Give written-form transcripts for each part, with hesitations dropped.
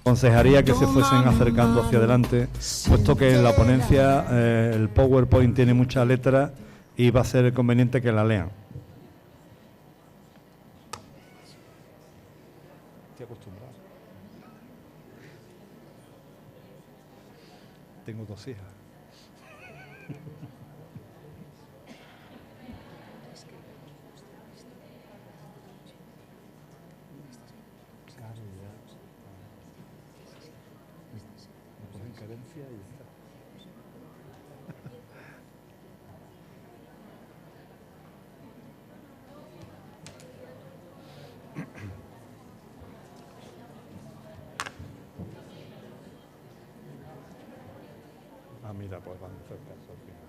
Aconsejaría que se fuesen acercando hacia adelante, puesto que en la ponencia el PowerPoint tiene mucha letra y va a ser conveniente que la lean. Estoy acostumbrado. Tengo 2 hijas. Ah, mira, pues van a hacer caso al final.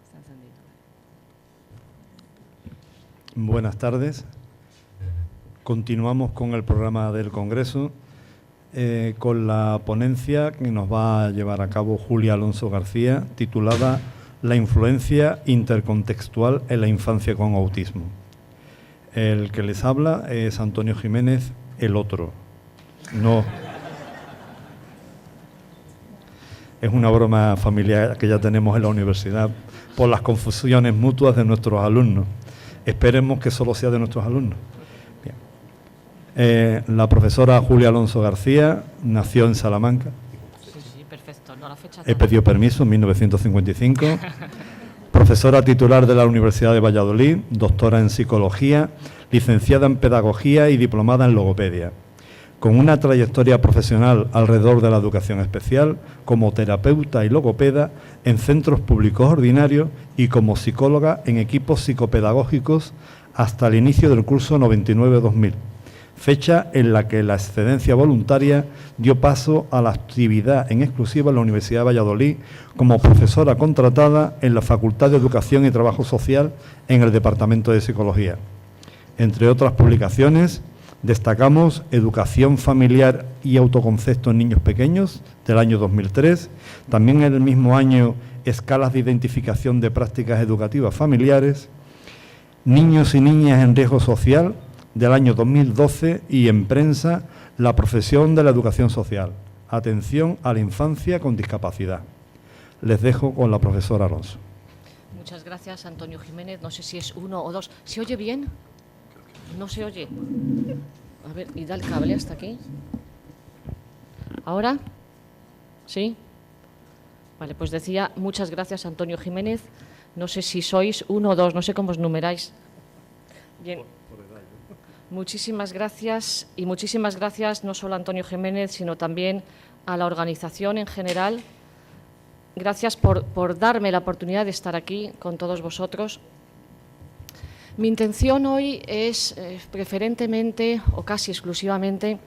Está encendido. Buenas tardes. Continuamos con el programa del Congreso, con la ponencia que nos va a llevar a cabo Julia Alonso García, titulada La influencia intercontextual en la infancia con autismo. El que les habla es Antonio Jiménez, el otro. No. Es una broma familiar que ya tenemos en la universidad por las confusiones mutuas de nuestros alumnos. Esperemos que solo sea de nuestros alumnos. Bien. La profesora Julia Alonso García nació en Salamanca. Sí, perfecto. No, la fecha He pedido permiso en 1955. Profesora titular de la Universidad de Valladolid, doctora en psicología, licenciada en pedagogía y diplomada en logopedia. Con una trayectoria profesional alrededor de la educación especial, como terapeuta y logopeda en centros públicos ordinarios y como psicóloga en equipos psicopedagógicos hasta el inicio del curso 99-2000, fecha en la que la excedencia voluntaria dio paso a la actividad en exclusiva en la Universidad de Valladolid como profesora contratada en la Facultad de Educación y Trabajo Social en el Departamento de Psicología. Entre otras publicaciones, destacamos Educación familiar y autoconcepto en niños pequeños, del año 2003, también en el mismo año Escalas de identificación de prácticas educativas familiares, Niños y niñas en riesgo social, del año 2012, y en prensa La profesión de la educación social, atención a la infancia con discapacidad. Les dejo con la profesora Alonso. Muchas gracias, Antonio Jiménez. No sé si es 1 o 2. ¿Se oye bien? No se oye. A ver, y da el cable hasta aquí. ¿Ahora? ¿Sí? Vale, pues decía, muchas gracias, Antonio Jiménez. No sé si sois 1 o 2, no sé cómo os numeráis. Bien. Muchísimas gracias, y muchísimas gracias no solo a Antonio Jiménez, sino también a la organización en general. Gracias por darme la oportunidad de estar aquí con todos vosotros. Mi intención hoy es preferentemente o casi exclusivamente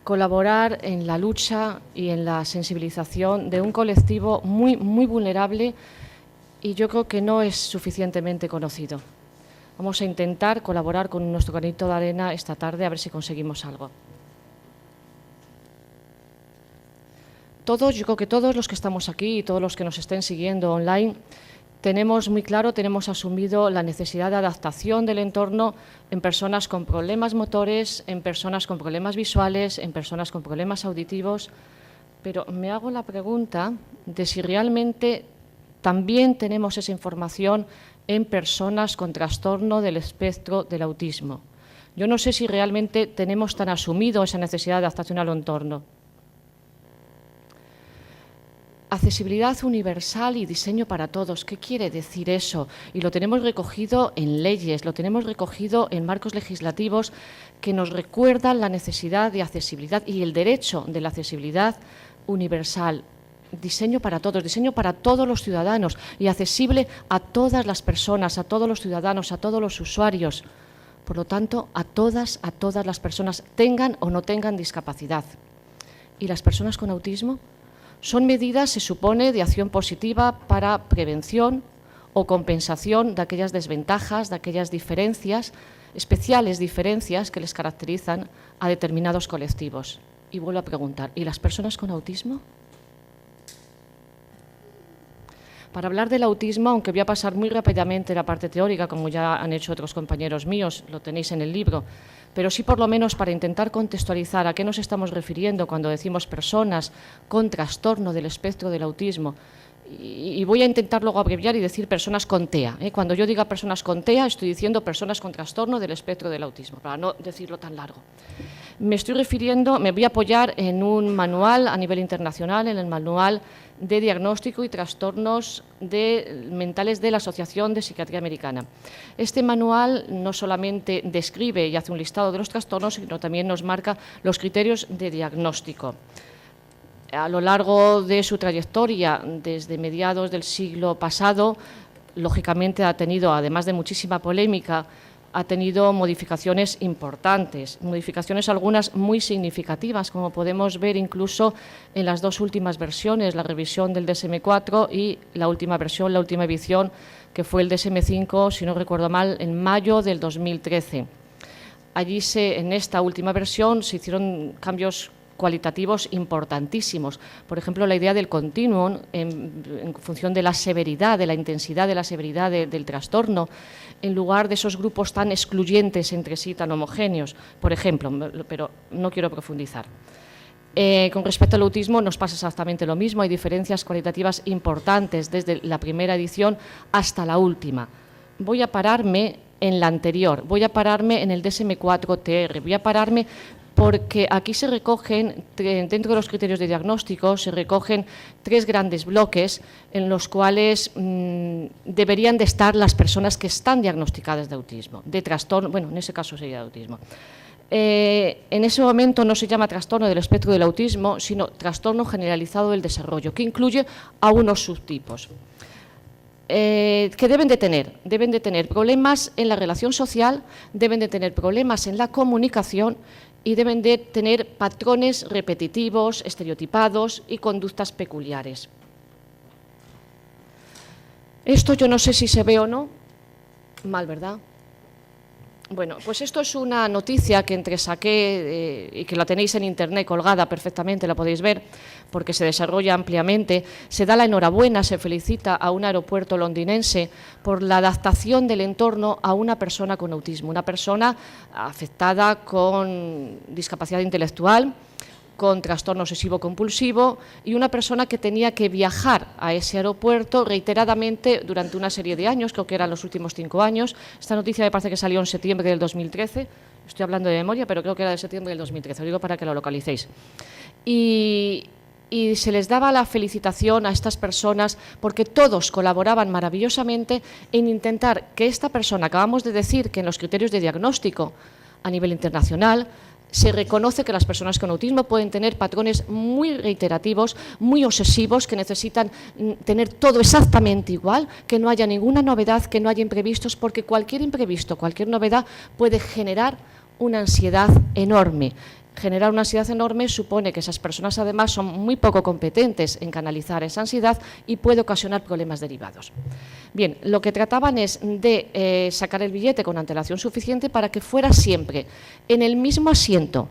colaborar en la lucha y en la sensibilización de un colectivo muy vulnerable y yo creo que no es suficientemente conocido. Vamos a intentar colaborar con nuestro granito de arena esta tarde a ver si conseguimos algo. Yo creo que todos los que estamos aquí y todos los que nos estén siguiendo online tenemos muy claro, tenemos asumido la necesidad de adaptación del entorno en personas con problemas motores, en personas con problemas visuales, en personas con problemas auditivos, pero me hago la pregunta de si realmente también tenemos esa información en personas con trastorno del espectro del autismo. Yo no sé si realmente tenemos tan asumido esa necesidad de adaptación al entorno. accesibilidad universal y diseño para todos. ¿Qué quiere decir eso? Y lo tenemos recogido en leyes, lo tenemos recogido en marcos legislativos que nos recuerdan la necesidad de accesibilidad y el derecho de la accesibilidad universal. Diseño para todos los ciudadanos y accesible a todas las personas, a todos los ciudadanos, a todos los usuarios. Por lo tanto, a todas las personas, tengan o no tengan discapacidad. ¿Y las personas con autismo? Son medidas, se supone, de acción positiva para prevención o compensación de aquellas desventajas, de aquellas diferencias, especiales diferencias que les caracterizan a determinados colectivos. Y vuelvo a preguntar, ¿y las personas con autismo? Para hablar del autismo, aunque voy a pasar muy rápidamente la parte teórica, como ya han hecho otros compañeros míos, lo tenéis en el libro, pero sí por lo menos para intentar contextualizar a qué nos estamos refiriendo cuando decimos personas con trastorno del espectro del autismo. Y voy a intentar luego abreviar y decir personas con TEA. Cuando yo diga personas con TEA, estoy diciendo personas con trastorno del espectro del autismo, para no decirlo tan largo. Me voy a apoyar en un manual a nivel internacional, en el manual de diagnóstico y trastornos mentales de la Asociación de Psiquiatría Americana. Este manual no solamente describe y hace un listado de los trastornos, sino también nos marca los criterios de diagnóstico. A lo largo de su trayectoria, desde mediados del siglo pasado, lógicamente ha tenido, además de muchísima polémica, ha tenido modificaciones importantes, modificaciones algunas muy significativas, como podemos ver incluso en las dos últimas versiones, la revisión del DSM-4 y la última versión, la última edición, que fue el DSM-5, si no recuerdo mal, en mayo del 2013. Allí, en esta última versión, se hicieron cambios cualitativos importantísimos. Por ejemplo, la idea del continuum en función de la severidad, de la intensidad de la severidad del trastorno, en lugar de esos grupos tan excluyentes entre sí, tan homogéneos, por ejemplo, pero no quiero profundizar. Con respecto al autismo nos pasa exactamente lo mismo, hay diferencias cualitativas importantes desde la primera edición hasta la última. Voy a pararme en la anterior, voy a pararme en el DSM-4-TR, voy a pararme porque aquí se recogen, dentro de los criterios de diagnóstico, se recogen tres grandes bloques en los cuales deberían de estar las personas que están diagnosticadas de autismo, de trastorno, bueno, en ese caso sería de autismo. En ese momento no se llama trastorno del espectro del autismo, sino trastorno generalizado del desarrollo, que incluye a unos subtipos. Que deben de tener problemas en la relación social, deben de tener problemas en la comunicación y deben de tener patrones repetitivos, estereotipados y conductas peculiares. Esto yo no sé si se ve o no. Mal, ¿verdad? Bueno, pues esto es una noticia que entresaqué y que la tenéis en Internet colgada perfectamente, la podéis ver, porque se desarrolla ampliamente. Se da la enhorabuena, se felicita a un aeropuerto londinense por la adaptación del entorno a una persona con autismo, una persona afectada con discapacidad intelectual, con trastorno obsesivo-compulsivo y una persona que tenía que viajar a ese aeropuerto reiteradamente durante una serie de años, creo que eran los últimos 5 años. Esta noticia me parece que salió en septiembre del 2013, estoy hablando de memoria, pero creo que era de septiembre del 2013, os digo para que lo localicéis. Y se les daba la felicitación a estas personas porque todos colaboraban maravillosamente en intentar que esta persona, acabamos de decir que en los criterios de diagnóstico a nivel internacional, se reconoce que las personas con autismo pueden tener patrones muy reiterativos, muy obsesivos, que necesitan tener todo exactamente igual, que no haya ninguna novedad, que no haya imprevistos, porque cualquier imprevisto, cualquier novedad puede generar una ansiedad enorme. Generar una ansiedad enorme supone que esas personas además son muy poco competentes en canalizar esa ansiedad y puede ocasionar problemas derivados. Bien, lo que trataban es de sacar el billete con antelación suficiente para que fuera siempre en el mismo asiento,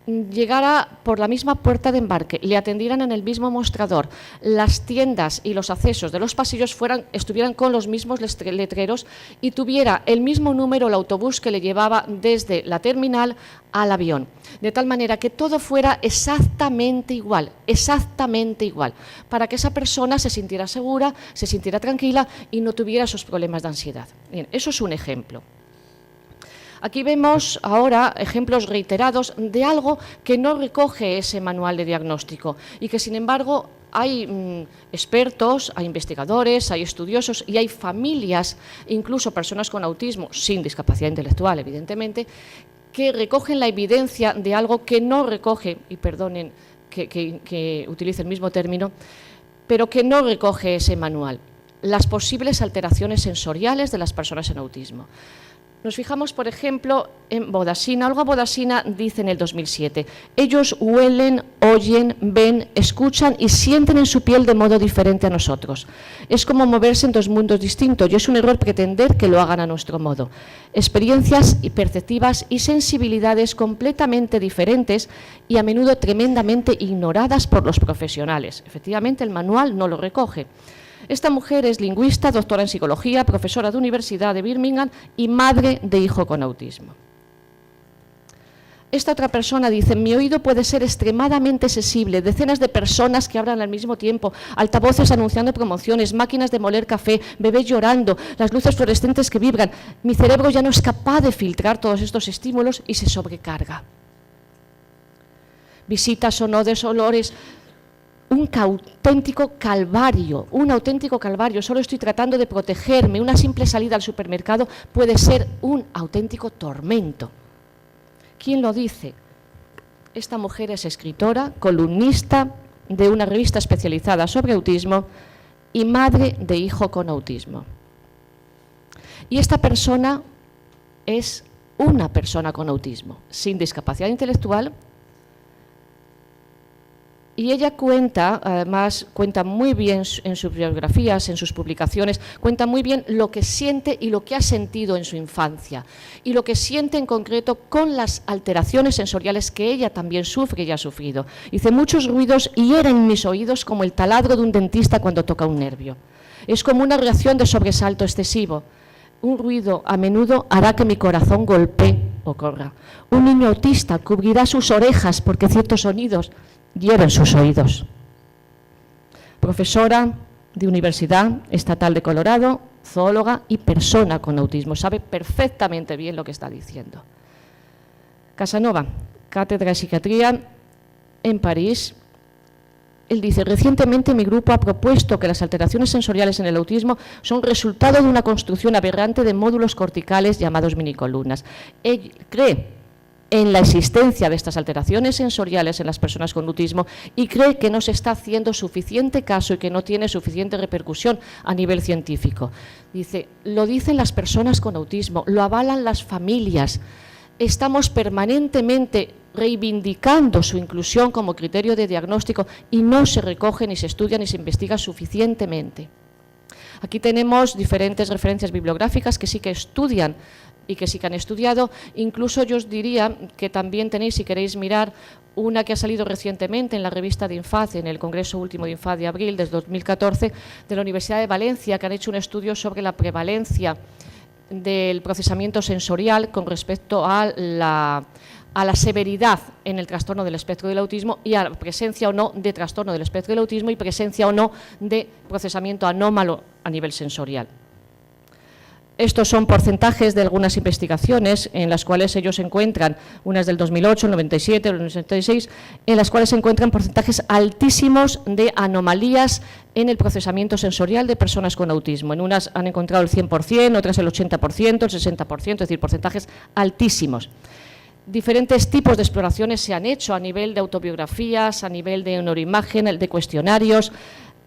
llegara por la misma puerta de embarque, le atendieran en el mismo mostrador, las tiendas y los accesos de los pasillos estuvieran con los mismos letreros y tuviera el mismo número el autobús que le llevaba desde la terminal al avión, de tal manera que todo fuera exactamente igual, para que esa persona se sintiera segura, se sintiera tranquila y no tuviera esos problemas de ansiedad. Bien, eso es un ejemplo. Aquí vemos ahora ejemplos reiterados de algo que no recoge ese manual de diagnóstico y que, sin embargo, hay expertos, hay investigadores, hay estudiosos y hay familias, incluso personas con autismo, sin discapacidad intelectual, evidentemente, que recogen la evidencia de algo que no recoge, y perdonen que utilice el mismo término, pero que no recoge ese manual, las posibles alteraciones sensoriales de las personas en autismo. Nos fijamos, por ejemplo, en Bodasina. Olga Bodasina dice en el 2007, ellos huelen, oyen, ven, escuchan y sienten en su piel de modo diferente a nosotros. Es como moverse en dos mundos distintos y es un error pretender que lo hagan a nuestro modo. Experiencias perceptivas y sensibilidades completamente diferentes y a menudo tremendamente ignoradas por los profesionales. Efectivamente, el manual no lo recoge. Esta mujer es lingüista, doctora en psicología, profesora de Universidad de Birmingham y madre de hijo con autismo. Esta otra persona dice, mi oído puede ser extremadamente sensible, decenas de personas que hablan al mismo tiempo, altavoces anunciando promociones, máquinas de moler café, bebés llorando, las luces fluorescentes que vibran. Mi cerebro ya no es capaz de filtrar todos estos estímulos y se sobrecarga. Visitas, sonidos, olores. Un auténtico calvario, solo estoy tratando de protegerme, una simple salida al supermercado puede ser un auténtico tormento. ¿Quién lo dice? Esta mujer es escritora, columnista de una revista especializada sobre autismo y madre de hijo con autismo. Y esta persona es una persona con autismo, sin discapacidad intelectual. Y ella cuenta, además, cuenta muy bien en sus biografías, en sus publicaciones, cuenta muy bien lo que siente y lo que ha sentido en su infancia y lo que siente en concreto con las alteraciones sensoriales que ella también sufre y ha sufrido. Hice muchos ruidos y eran en mis oídos como el taladro de un dentista cuando toca un nervio. Es como una reacción de sobresalto excesivo. Un ruido a menudo hará que mi corazón golpee o corra. Un niño autista cubrirá sus orejas porque ciertos sonidos hieren sus oídos. Profesora de Universidad Estatal de Colorado, zoóloga y persona con autismo. Sabe perfectamente bien lo que está diciendo. Casanova, cátedra de psiquiatría en París. Él dice, recientemente mi grupo ha propuesto que las alteraciones sensoriales en el autismo son resultado de una construcción aberrante de módulos corticales llamados minicolumnas. Él cree en la existencia de estas alteraciones sensoriales en las personas con autismo y cree que no se está haciendo suficiente caso y que no tiene suficiente repercusión a nivel científico. Dice, lo dicen las personas con autismo, lo avalan las familias. Estamos permanentemente reivindicando su inclusión como criterio de diagnóstico y no se recoge, ni se estudia, ni se investiga suficientemente. Aquí tenemos diferentes referencias bibliográficas que sí que estudian y que sí que han estudiado. Incluso yo os diría que también tenéis, si queréis mirar, una que ha salido recientemente en la revista de INFAD, en el Congreso último de INFAD de abril de 2014, de la Universidad de Valencia, que han hecho un estudio sobre la prevalencia del procesamiento sensorial con respecto a la severidad en el trastorno del espectro del autismo y a la presencia o no de trastorno del espectro del autismo y presencia o no de procesamiento anómalo a nivel sensorial. Estos son porcentajes de algunas investigaciones en las cuales ellos encuentran, unas del 2008, el 97, el 96, en las cuales se encuentran porcentajes altísimos de anomalías en el procesamiento sensorial de personas con autismo. En unas han encontrado el 100%, otras el 80%, el 60%, es decir, porcentajes altísimos. Diferentes tipos de exploraciones se han hecho a nivel de autobiografías, a nivel de neuroimagen, de cuestionarios.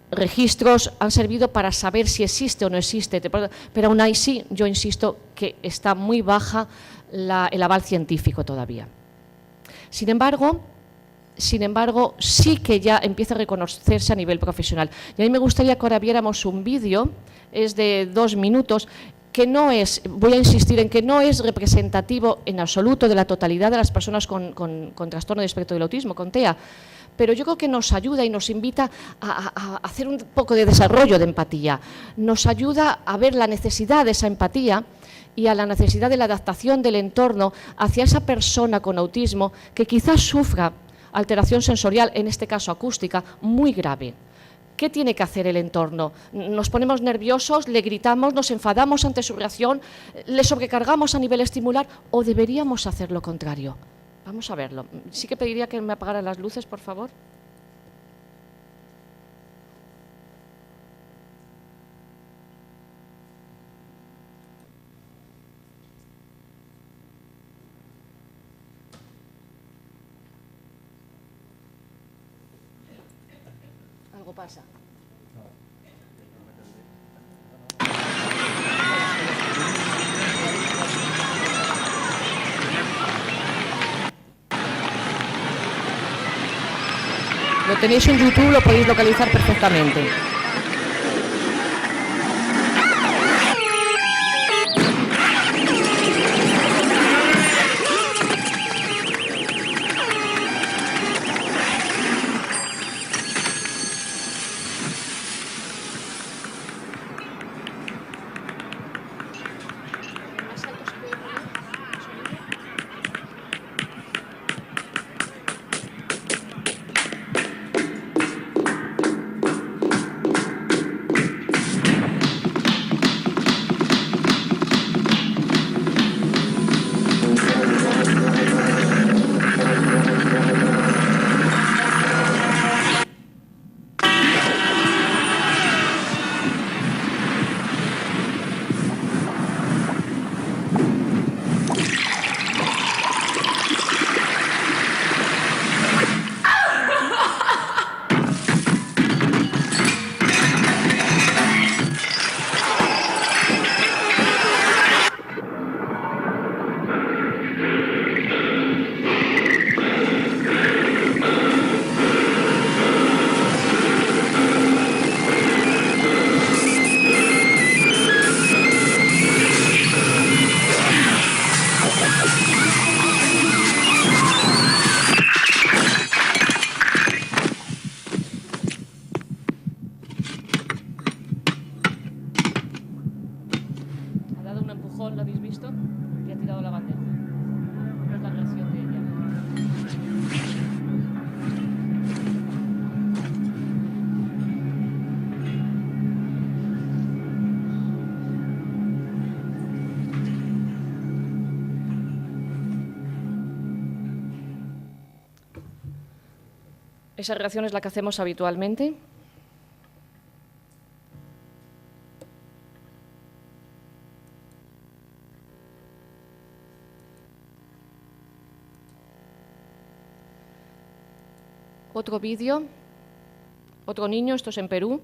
Registros han servido para saber si existe o no existe, pero aún así yo insisto que está muy baja el aval científico todavía. Sin embargo, sí que ya empieza a reconocerse a nivel profesional. Y a mí me gustaría que ahora viéramos un vídeo, es de 2 minutos, que no es, voy a insistir en que no es representativo en absoluto de la totalidad de las personas con trastorno de espectro del autismo, con TEA, pero yo creo que nos ayuda y nos invita a hacer un poco de desarrollo de empatía. Nos ayuda a ver la necesidad de esa empatía y a la necesidad de la adaptación del entorno hacia esa persona con autismo que quizás sufra alteración sensorial, en este caso acústica, muy grave. ¿Qué tiene que hacer el entorno? ¿Nos ponemos nerviosos, le gritamos, nos enfadamos ante su reacción, le sobrecargamos a nivel estimular o deberíamos hacer lo contrario? Vamos a verlo. Sí que pediría que me apagaran las luces, por favor. pasa? Lo tenéis en YouTube, lo podéis localizar perfectamente. ¿Lo habéis visto? Y ha tirado la bandeja. No es la reacción de ella. Esa reacción es la que hacemos habitualmente. Otro vídeo, otro niño, esto es en Perú.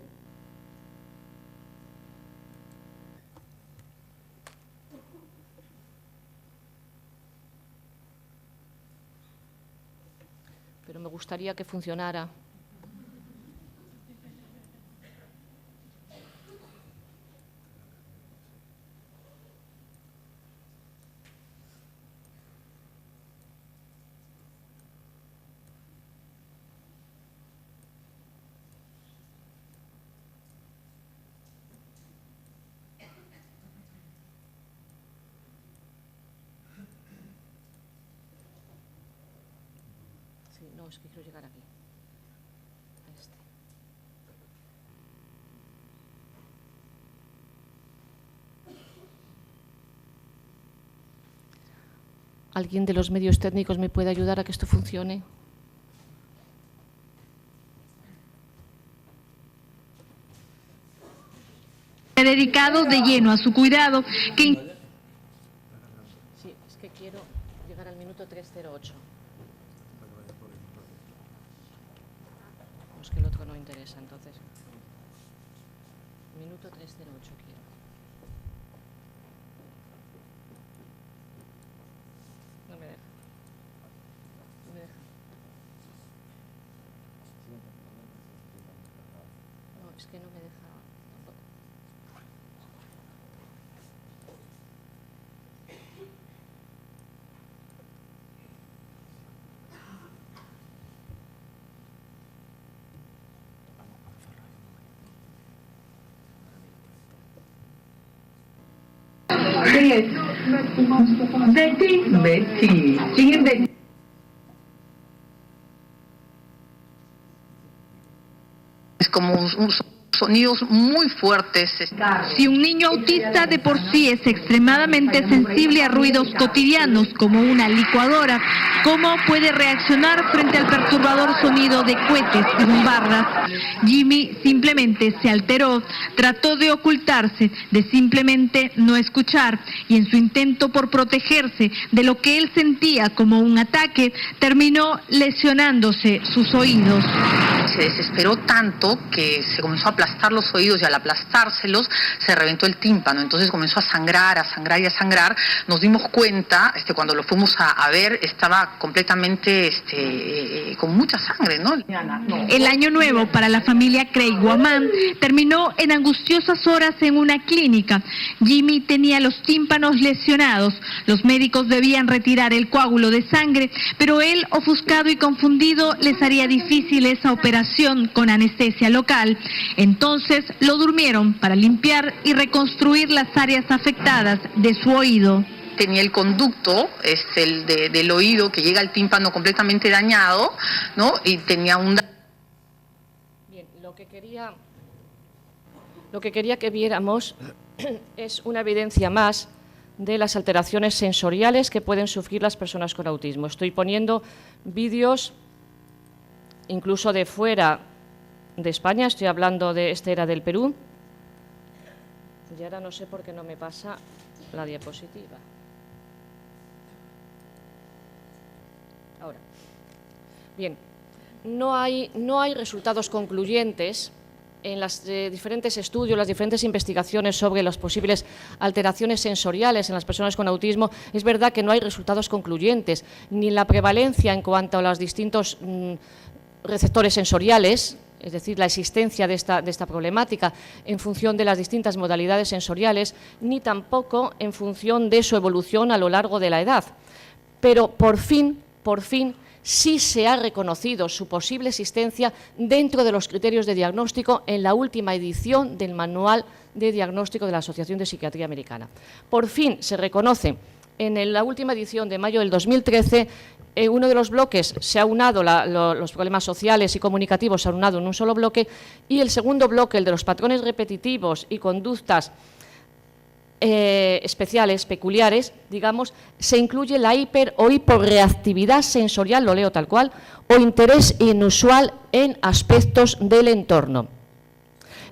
Pero me gustaría que funcionara. No, es que quiero llegar aquí. A este. ¿Alguien de los medios técnicos me puede ayudar a que esto funcione? Dedicado de lleno a su cuidado. Sí, es que quiero llegar al minuto 308. Es que el otro no interesa, entonces. Minuto 308 quiero. No me deja. No me deja. No, es que no me deja tampoco. Betty. Siguen Betty. Es como sonidos muy fuertes. Si un niño autista de por sí es extremadamente sensible a ruidos cotidianos como una licuadora, ¿cómo puede reaccionar frente al perturbador sonido de cohetes y bombardas? Jimmy simplemente se alteró, trató de ocultarse, de simplemente no escuchar, y en su intento por protegerse de lo que él sentía como un ataque, terminó lesionándose sus oídos. se desesperó tanto que se comenzó a aplastar los oídos y al aplastárselos se reventó el tímpano. Entonces comenzó a sangrar y a sangrar. Nos dimos cuenta, cuando lo fuimos a ver, estaba completamente con mucha sangre, ¿no? El año nuevo para la familia Craig Guamán terminó en angustiosas horas en una clínica. Jimmy tenía los tímpanos lesionados. Los médicos debían retirar el coágulo de sangre, pero él, ofuscado y confundido, les haría difícil esa operación con anestesia local. Entonces lo durmieron para limpiar y reconstruir las áreas afectadas de su oído. Tenía el conducto del oído que llega al tímpano completamente dañado, ¿no? Y tenía un... Bien, lo que quería que viéramos es una evidencia más de las alteraciones sensoriales que pueden sufrir las personas con autismo. Estoy poniendo vídeos incluso de fuera de España, estoy hablando de, era del Perú, y ahora no sé por qué no me pasa la diapositiva. Ahora, bien, no hay resultados concluyentes en los diferentes estudios, las diferentes investigaciones sobre las posibles alteraciones sensoriales en las personas con autismo. Es verdad que no hay resultados concluyentes, ni en la prevalencia en cuanto a los distintos receptores sensoriales, es decir, la existencia de esta problemática en función de las distintas modalidades sensoriales, ni tampoco en función de su evolución a lo largo de la edad. Pero por fin, sí se ha reconocido su posible existencia dentro de los criterios de diagnóstico en la última edición del Manual de Diagnóstico de la Asociación de Psiquiatría Americana. Por fin se reconoce en la última edición de mayo del 2013, uno de los bloques se ha unado, los problemas sociales y comunicativos se han unado en un solo bloque, y el segundo bloque, el de los patrones repetitivos y conductas especiales, peculiares, digamos, se incluye la hiper o hiporreactividad sensorial, lo leo tal cual, o interés inusual en aspectos del entorno.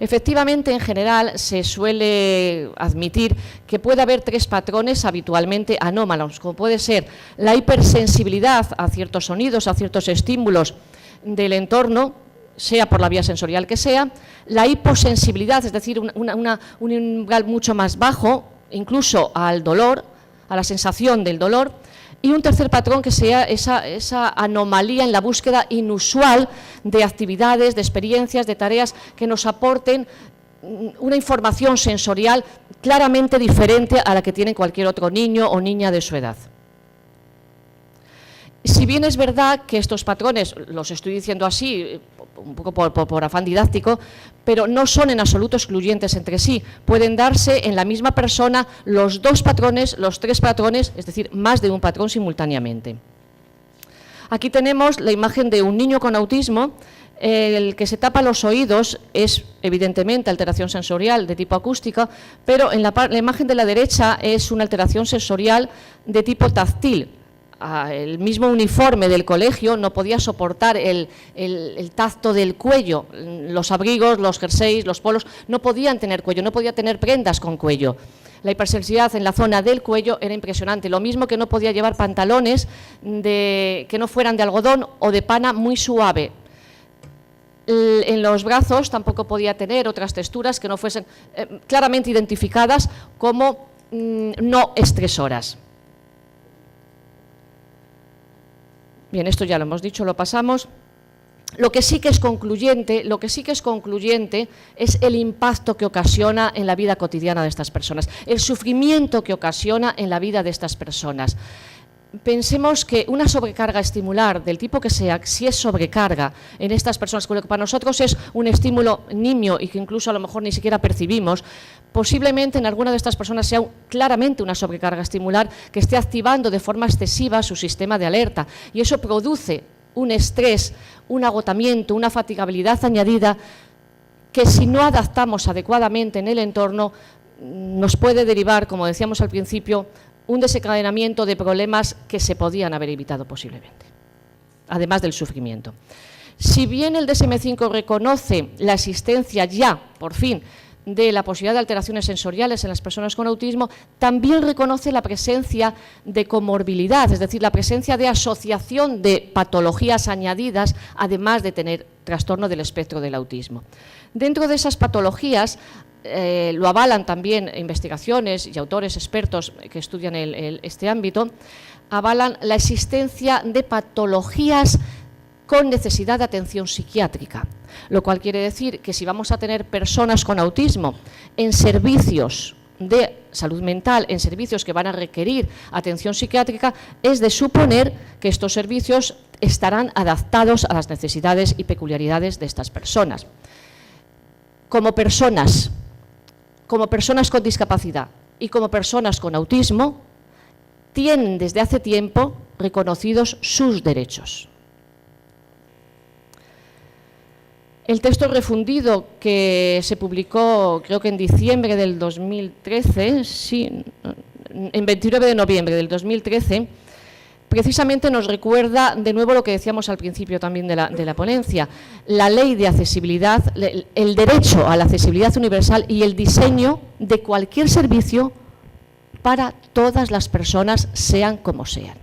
Efectivamente, en general, se suele admitir que puede haber tres patrones habitualmente anómalos, como puede ser la hipersensibilidad a ciertos sonidos, a ciertos estímulos del entorno, sea por la vía sensorial que sea, la hiposensibilidad, es decir, un umbral mucho más bajo, incluso al dolor, a la sensación del dolor, y un tercer patrón que sea esa anomalía en la búsqueda inusual de actividades, de experiencias, de tareas que nos aporten una información sensorial claramente diferente a la que tiene cualquier otro niño o niña de su edad. Si bien es verdad que estos patrones, los estoy diciendo así, un poco por afán didáctico, pero no son en absoluto excluyentes entre sí. Pueden darse en la misma persona los dos patrones, los tres patrones, es decir, más de un patrón simultáneamente. Aquí tenemos la imagen de un niño con autismo. El que se tapa los oídos es evidentemente alteración sensorial de tipo acústica, pero en la imagen de la derecha es una alteración sensorial de tipo táctil. El mismo uniforme del colegio no podía soportar el tacto del cuello. Los abrigos, los jerseys, los polos no podían tener cuello, no podía tener prendas con cuello. La hipersensibilidad en la zona del cuello era impresionante, lo mismo que no podía llevar pantalones que no fueran de algodón o de pana muy suave. En los brazos tampoco podía tener otras texturas que no fuesen claramente identificadas como no estresoras. Bien, esto ya lo hemos dicho, lo pasamos. Lo que sí que es concluyente es el impacto que ocasiona en la vida cotidiana de estas personas, el sufrimiento que ocasiona en la vida de estas personas. Pensemos que una sobrecarga estimular del tipo que sea, si es sobrecarga en estas personas, que para nosotros es un estímulo nimio y que incluso a lo mejor ni siquiera percibimos, posiblemente en alguna de estas personas sea claramente una sobrecarga estimular que esté activando de forma excesiva su sistema de alerta, y eso produce un estrés, un agotamiento, una fatigabilidad añadida que si no adaptamos adecuadamente en el entorno nos puede derivar, como decíamos al principio, un desencadenamiento de problemas que se podían haber evitado posiblemente, además del sufrimiento. Si bien el DSM-5 reconoce la existencia ya, por fin, de la posibilidad de alteraciones sensoriales en las personas con autismo, también reconoce la presencia de comorbilidad, es decir, la presencia de asociación de patologías añadidas, además de tener trastorno del espectro del autismo. Dentro de esas patologías, lo avalan también investigaciones y autores expertos que estudian este ámbito, avalan la existencia de patologías con necesidad de atención psiquiátrica, lo cual quiere decir que si vamos a tener personas con autismo en servicios de salud mental, en servicios que van a requerir atención psiquiátrica, es de suponer que estos servicios estarán adaptados a las necesidades y peculiaridades de estas personas. Como personas con discapacidad y como personas con autismo, tienen desde hace tiempo reconocidos sus derechos. El texto refundido que se publicó, creo que en diciembre del 2013, sí, en 29 de noviembre del 2013, precisamente nos recuerda de nuevo lo que decíamos al principio también de la ponencia, la ley de accesibilidad, el derecho a la accesibilidad universal y el diseño de cualquier servicio para todas las personas, sean como sean.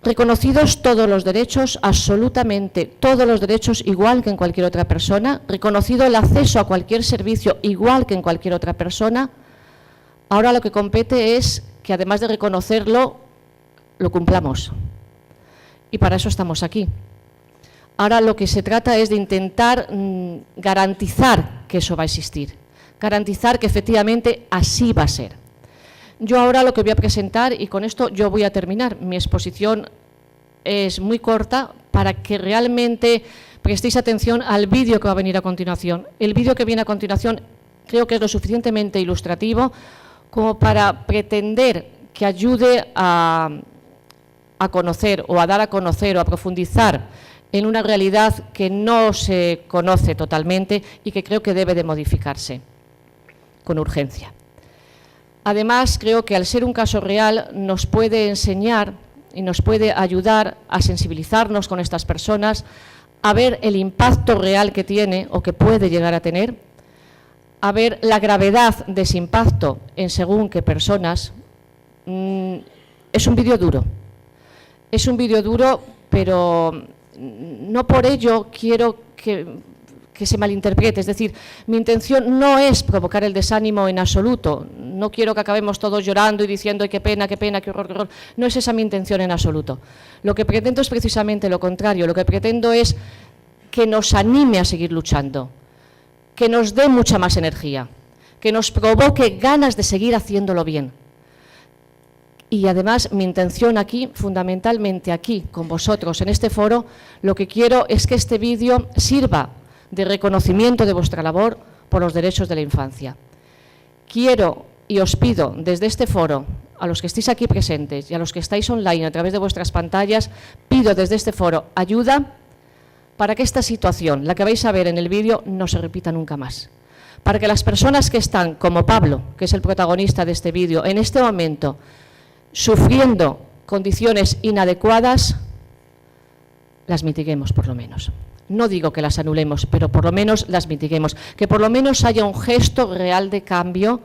Reconocidos todos los derechos, absolutamente todos los derechos, igual que en cualquier otra persona, reconocido el acceso a cualquier servicio igual que en cualquier otra persona, ahora lo que compete es que además de reconocerlo, lo cumplamos. Y para eso estamos aquí. Ahora lo que se trata es de intentar garantizar que eso va a existir, garantizar que efectivamente así va a ser. Yo ahora lo que voy a presentar, y con esto yo voy a terminar, mi exposición es muy corta para que realmente prestéis atención al vídeo que va a venir a continuación. El vídeo que viene a continuación creo que es lo suficientemente ilustrativo como para pretender que ayude a conocer o a dar a conocer o a profundizar en una realidad que no se conoce totalmente y que creo que debe de modificarse con urgencia. Además, creo que al ser un caso real nos puede enseñar y nos puede ayudar a sensibilizarnos con estas personas, a ver el impacto real que tiene o que puede llegar a tener, a ver la gravedad de ese impacto en según qué personas. Es un vídeo duro. Es un vídeo duro, pero no por ello quiero que se malinterprete. Es decir, mi intención no es provocar el desánimo en absoluto. No quiero que acabemos todos llorando y diciendo qué pena, qué horror, qué horror. No es esa mi intención en absoluto. Lo que pretendo es precisamente lo contrario. Lo que pretendo es que nos anime a seguir luchando, que nos dé mucha más energía, que nos provoque ganas de seguir haciéndolo bien. Y además mi intención aquí, fundamentalmente aquí, con vosotros en este foro, lo que quiero es que este vídeo sirva de reconocimiento de vuestra labor por los derechos de la infancia. Quiero y os pido desde este foro, a los que estéis aquí presentes y a los que estáis online a través de vuestras pantallas, pido desde este foro ayuda para que esta situación, la que vais a ver en el vídeo, no se repita nunca más. Para que las personas que están, como Pablo, que es el protagonista de este vídeo, en este momento, sufriendo condiciones inadecuadas, las mitiguemos por lo menos. No digo que las anulemos, pero por lo menos las mitiguemos, que por lo menos haya un gesto real de cambio.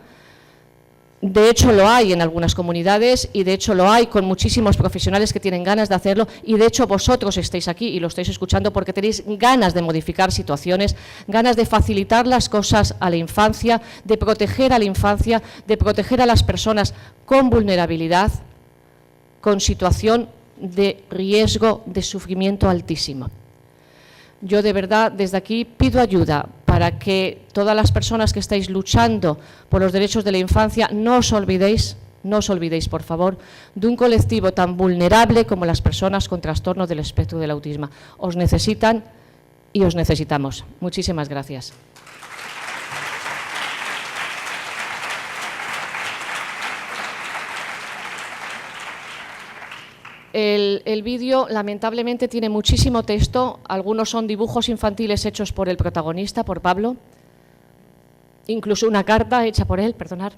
De hecho lo hay en algunas comunidades y de hecho lo hay con muchísimos profesionales que tienen ganas de hacerlo y de hecho vosotros estáis aquí y lo estáis escuchando porque tenéis ganas de modificar situaciones, ganas de facilitar las cosas a la infancia, de proteger a la infancia, de proteger a las personas con vulnerabilidad, con situación de riesgo de sufrimiento altísimo. Yo de verdad desde aquí pido ayuda para que todas las personas que estáis luchando por los derechos de la infancia no os olvidéis por favor, de un colectivo tan vulnerable como las personas con trastorno del espectro del autismo. Os necesitan y os necesitamos. Muchísimas gracias. El vídeo, lamentablemente, tiene muchísimo texto. Algunos son dibujos infantiles hechos por el protagonista, por Pablo. Incluso una carta hecha por él, perdonad.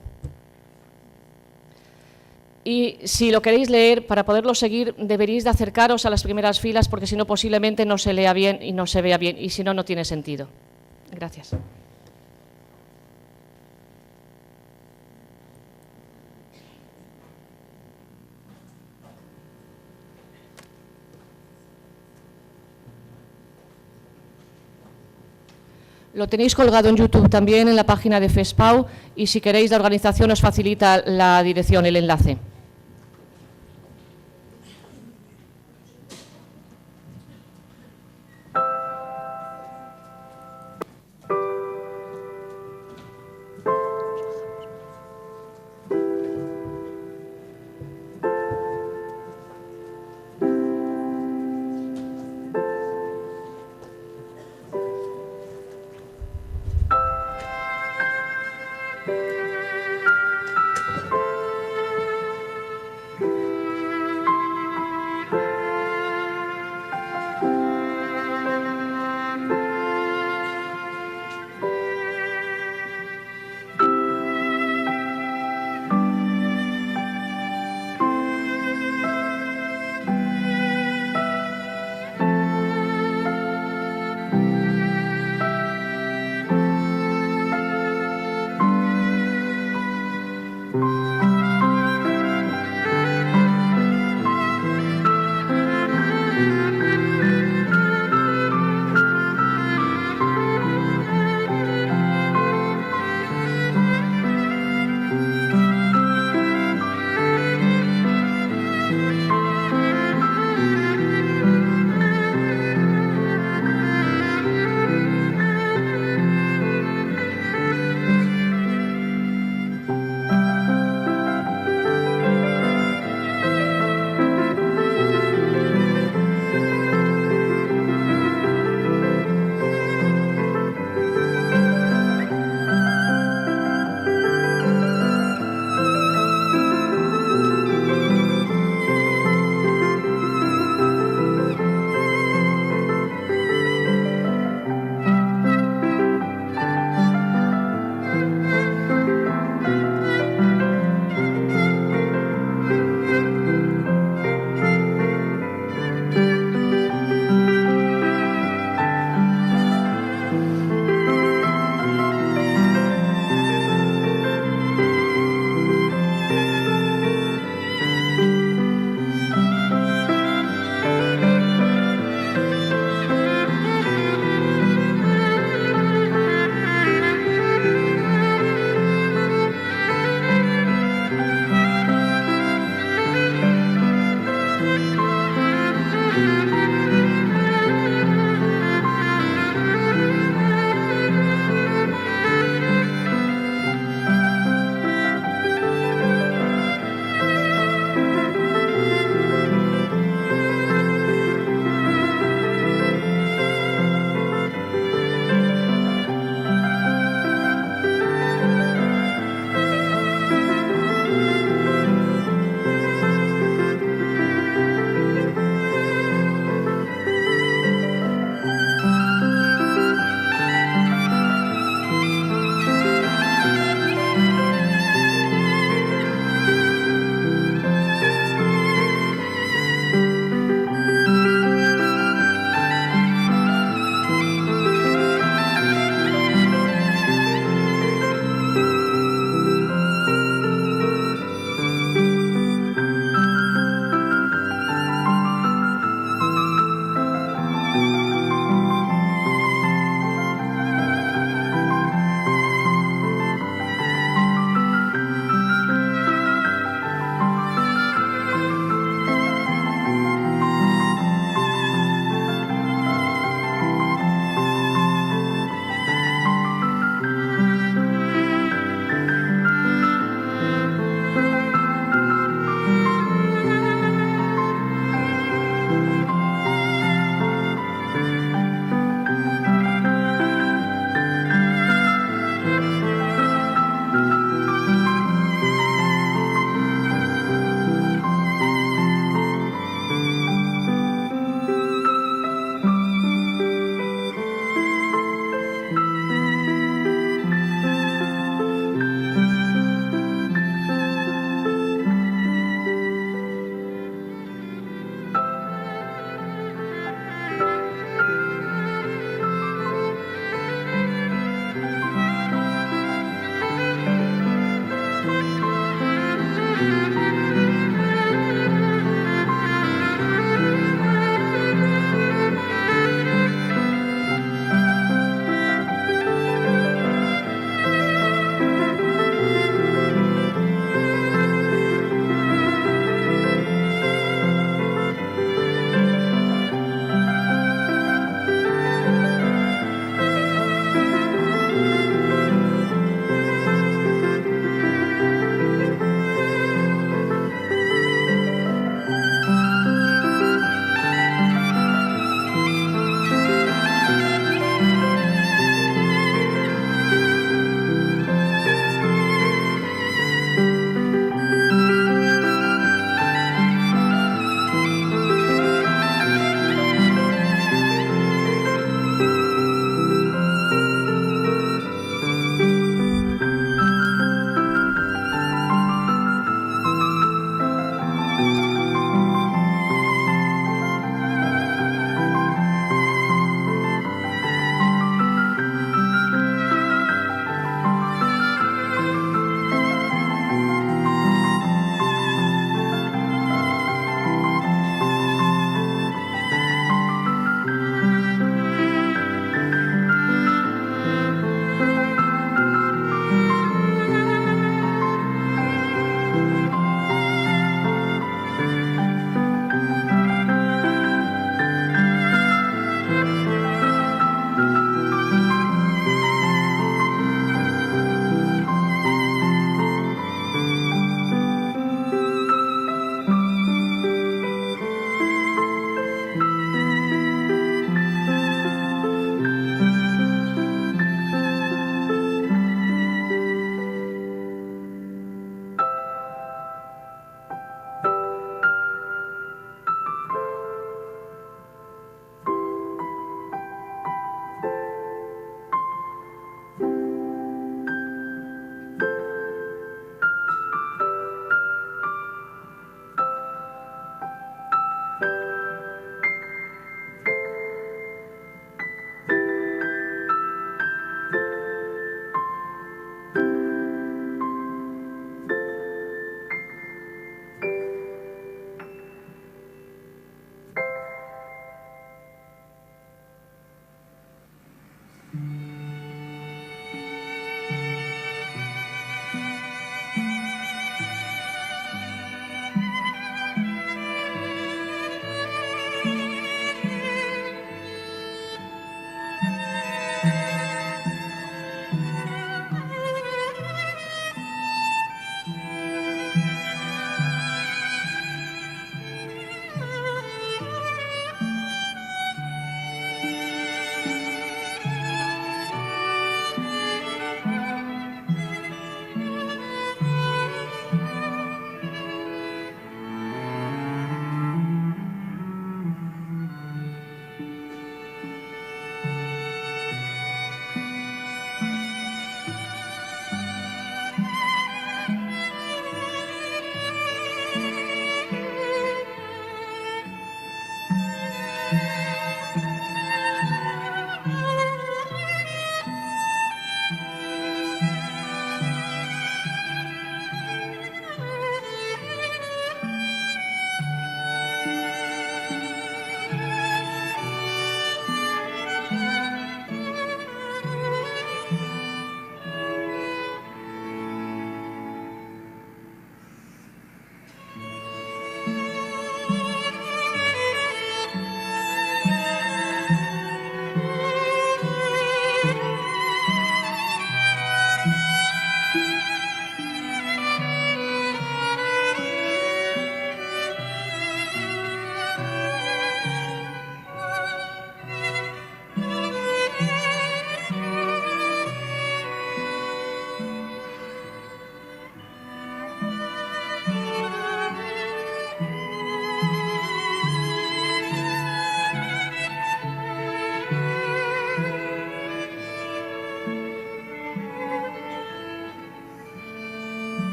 Y si lo queréis leer, para poderlo seguir, deberéis de acercaros a las primeras filas, porque si no, posiblemente no se lea bien y no se vea bien, y si no, no tiene sentido. Gracias. Lo tenéis colgado en YouTube también en la página de FESPAU y si queréis la organización os facilita la dirección, el enlace.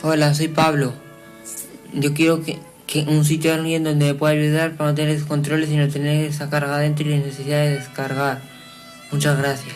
Hola, soy Pablo. Yo quiero que un sitio alguien donde me pueda ayudar para no tener descontroles y no tener esa carga dentro y la necesidad de descargar. Muchas gracias.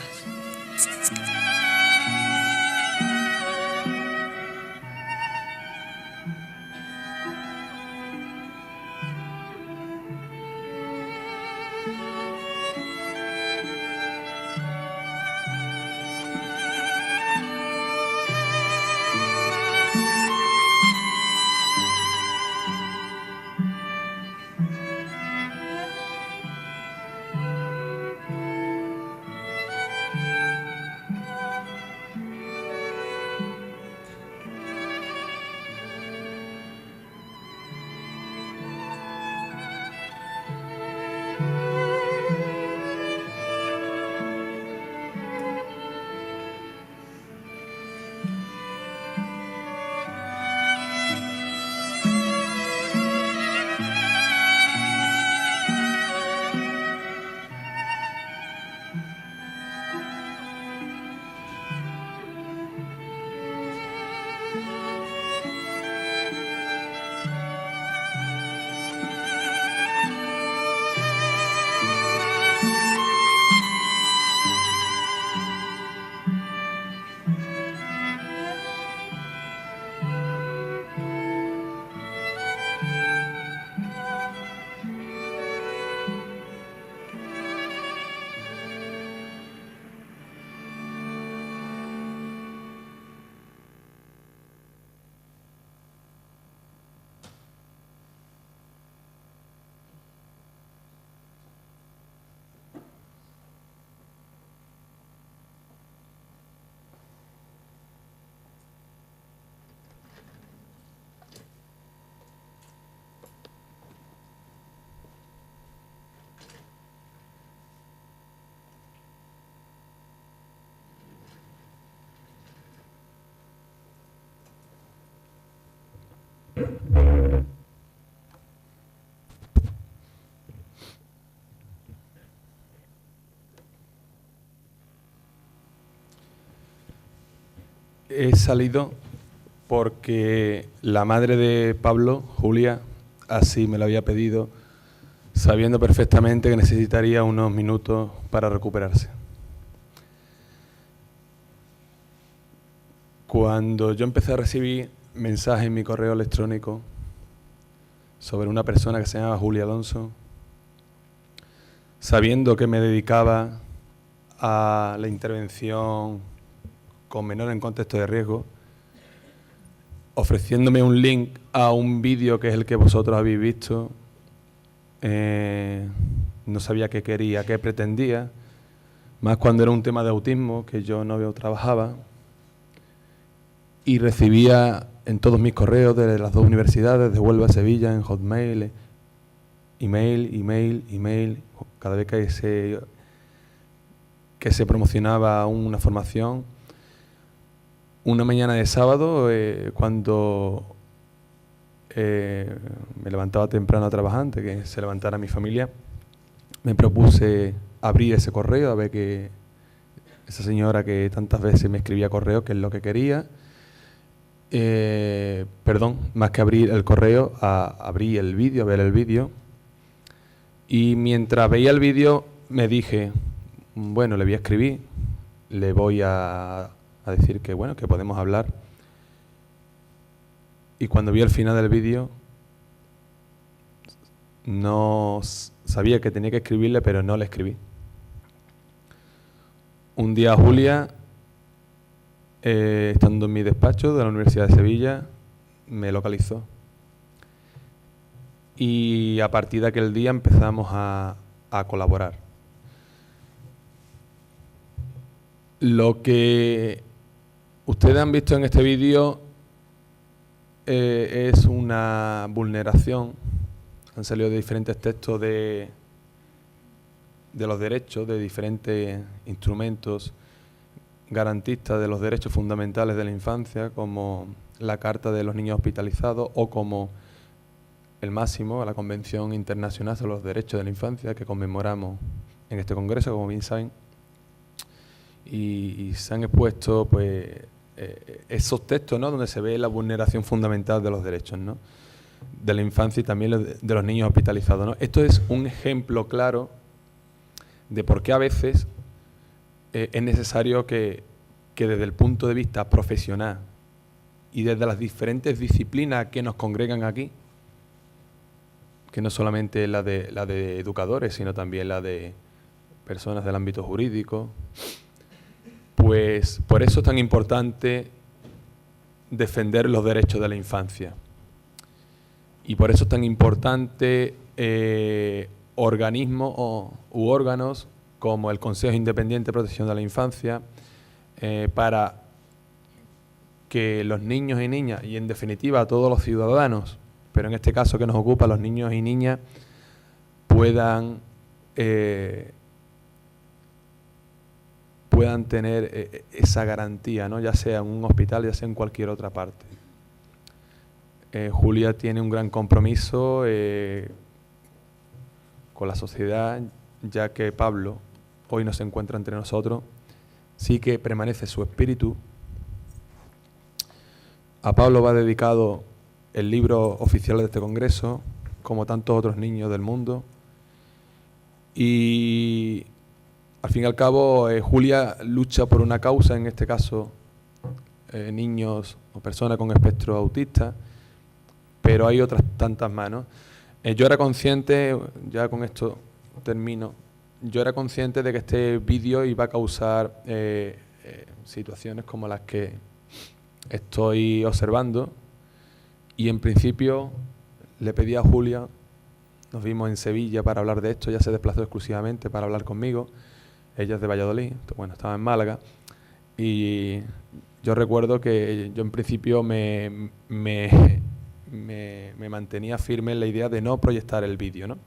He salido porque la madre de Pablo, Julia, así me lo había pedido, sabiendo perfectamente que necesitaría unos minutos para recuperarse. Cuando yo empecé a recibir mensajes en mi correo electrónico sobre una persona que se llamaba Julia Alonso, sabiendo que me dedicaba a la intervención con menores en contexto de riesgo, ofreciéndome un link a un vídeo que es el que vosotros habéis visto, no sabía qué quería, qué pretendía, más cuando era un tema de autismo que yo no trabajaba, y recibía en todos mis correos de las dos universidades, de Huelva a Sevilla, en Hotmail, email, cada vez que se promocionaba una formación. Una mañana de sábado, cuando me levantaba temprano a trabajar, antes que se levantara mi familia, me propuse abrir ese correo, a ver que esa señora que tantas veces me escribía correos, qué es lo que quería. Más que abrir el correo, abrí el vídeo, a ver el vídeo. Y mientras veía el vídeo me dije, bueno, le voy a escribir, le voy a decir que bueno, que podemos hablar. Y cuando vi el final del vídeo, no sabía que tenía que escribirle, pero no le escribí. Un día Julia, estando en mi despacho de la Universidad de Sevilla, me localizó. Y a partir de aquel día empezamos a colaborar. Lo que ustedes han visto en este vídeo es una vulneración. Han salido de diferentes textos de los derechos, de diferentes instrumentos garantistas de los derechos fundamentales de la infancia, como la Carta de los Niños Hospitalizados o como el máximo, la Convención Internacional sobre los Derechos de la Infancia, que conmemoramos en este congreso, como bien saben. Y se han expuesto pues esos textos, ¿no?, donde se ve la vulneración fundamental de los derechos, ¿no?, de la infancia y también de los niños hospitalizados, ¿no? Esto es un ejemplo claro de por qué a veces es necesario que desde el punto de vista profesional y desde las diferentes disciplinas que nos congregan aquí, que no solamente la de educadores, sino también la de personas del ámbito jurídico, pues por eso es tan importante defender los derechos de la infancia. Y por eso es tan importante organismos u órganos como el Consejo Independiente de Protección de la Infancia, para que los niños y niñas, y en definitiva todos los ciudadanos, pero en este caso que nos ocupa, los niños y niñas, puedan tener esa garantía, ¿no?, ya sea en un hospital, ya sea en cualquier otra parte. Julia tiene un gran compromiso con la sociedad, ya que Pablo hoy no se encuentra entre nosotros, sí que permanece su espíritu. A Pablo va dedicado el libro oficial de este congreso, como tantos otros niños del mundo. Y al fin y al cabo, Julia lucha por una causa, en este caso niños o personas con espectro autista, pero hay otras tantas más, ¿no? Yo era consciente, ya con esto termino, yo era consciente de que este vídeo iba a causar situaciones como las que estoy observando, y en principio le pedí a Julia, nos vimos en Sevilla para hablar de esto, ella se desplazó exclusivamente para hablar conmigo, ella es de Valladolid, bueno, estaba en Málaga, y yo recuerdo que yo en principio me mantenía firme en la idea de no proyectar el vídeo, ¿no?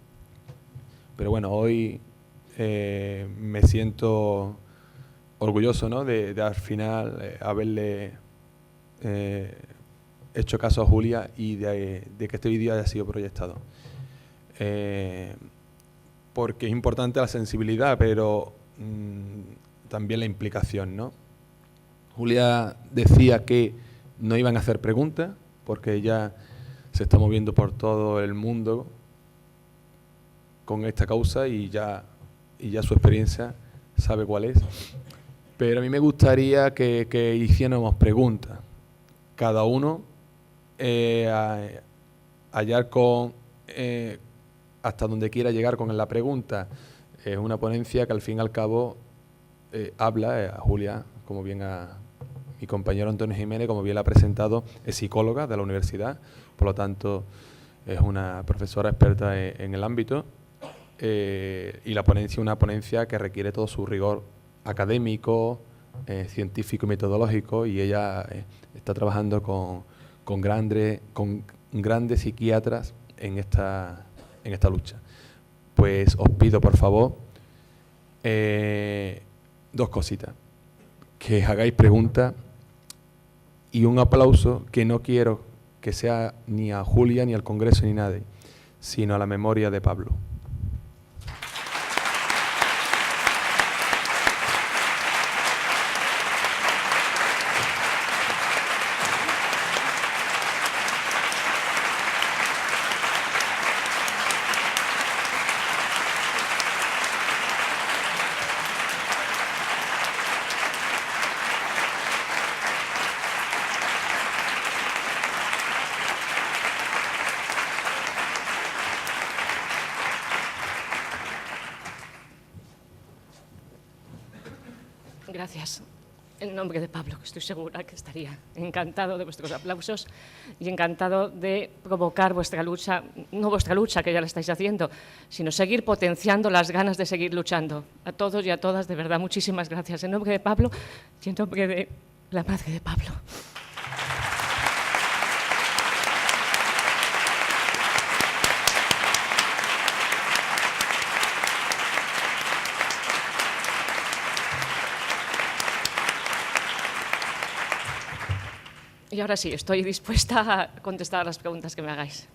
Pero bueno, hoy me siento orgulloso, ¿no?, de al final haberle hecho caso a Julia y de que este vídeo haya sido proyectado. Porque es importante la sensibilidad, pero también la implicación, ¿no? Julia decía que no iban a hacer preguntas, porque ella se está moviendo por todo el mundo con esta causa y ya su experiencia sabe cuál es. Pero a mí me gustaría que hiciéramos preguntas. Cada uno hallar con hasta donde quiera llegar con la pregunta. Es una ponencia que al fin y al cabo habla, a Julia, como bien a mi compañero Antonio Jiménez, como bien la ha presentado, es psicóloga de la universidad, por lo tanto es una profesora experta en el ámbito, y la ponencia es una ponencia que requiere todo su rigor académico, científico y metodológico, y ella está trabajando con grandes psiquiatras en esta lucha. Pues os pido, por favor, dos cositas: que hagáis preguntas y un aplauso, que no quiero que sea ni a Julia, ni al Congreso, ni nadie, sino a la memoria de Pablo. Gracias. En nombre de Pablo, que estoy segura que estaría encantado de vuestros aplausos y encantado de provocar vuestra lucha, no vuestra lucha, que ya la estáis haciendo, sino seguir potenciando las ganas de seguir luchando. A todos y a todas, de verdad, muchísimas gracias. En nombre de Pablo y en nombre de la madre de Pablo. Y ahora sí, estoy dispuesta a contestar a las preguntas que me hagáis.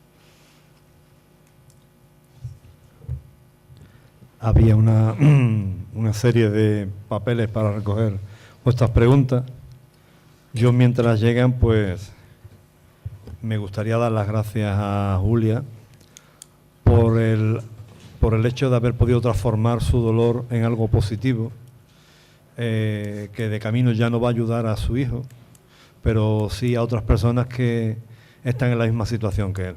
Había una serie de papeles para recoger vuestras preguntas. Yo, mientras llegan, pues me gustaría dar las gracias a Julia por el hecho de haber podido transformar su dolor en algo positivo, que de camino ya no va a ayudar a su hijo, pero sí a otras personas que están en la misma situación que él.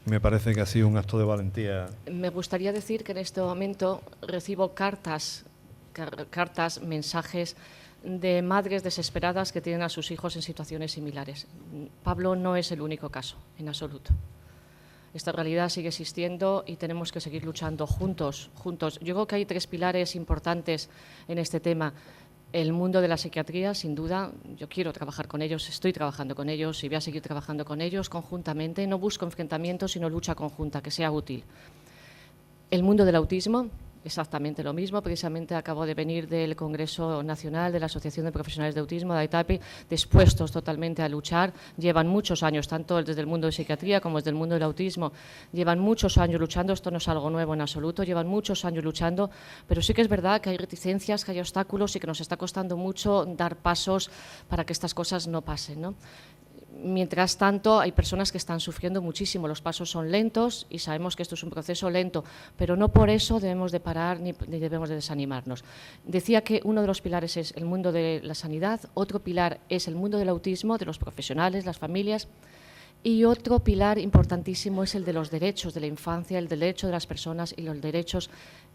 Me parece que ha sido un acto de valentía. Me gustaría decir que en este momento recibo cartas, mensajes de madres desesperadas que tienen a sus hijos en situaciones similares. Pablo no es el único caso, en absoluto. Esta realidad sigue existiendo y tenemos que seguir luchando juntos. Yo creo que hay 3 pilares importantes en este tema. El mundo de la psiquiatría, sin duda, yo quiero trabajar con ellos, estoy trabajando con ellos y voy a seguir trabajando con ellos conjuntamente. No busco enfrentamientos, sino lucha conjunta, que sea útil. El mundo del autismo, exactamente lo mismo. Precisamente acabo de venir del Congreso Nacional de la Asociación de Profesionales de Autismo, de AITAPI, dispuestos totalmente a luchar. Llevan muchos años, tanto desde el mundo de psiquiatría como desde el mundo del autismo, llevan muchos años luchando. Esto no es algo nuevo en absoluto, llevan muchos años luchando, pero sí que es verdad que hay reticencias, que hay obstáculos y que nos está costando mucho dar pasos para que estas cosas no pasen, ¿no? Mientras tanto, hay personas que están sufriendo muchísimo. Los pasos son lentos y sabemos que esto es un proceso lento, pero no por eso debemos de parar ni debemos de desanimarnos. Decía que uno de los pilares es el mundo de la sanidad, otro pilar es el mundo del autismo, de los profesionales, las familias, y otro pilar importantísimo es el de los derechos de la infancia, el derecho de las personas y los derechos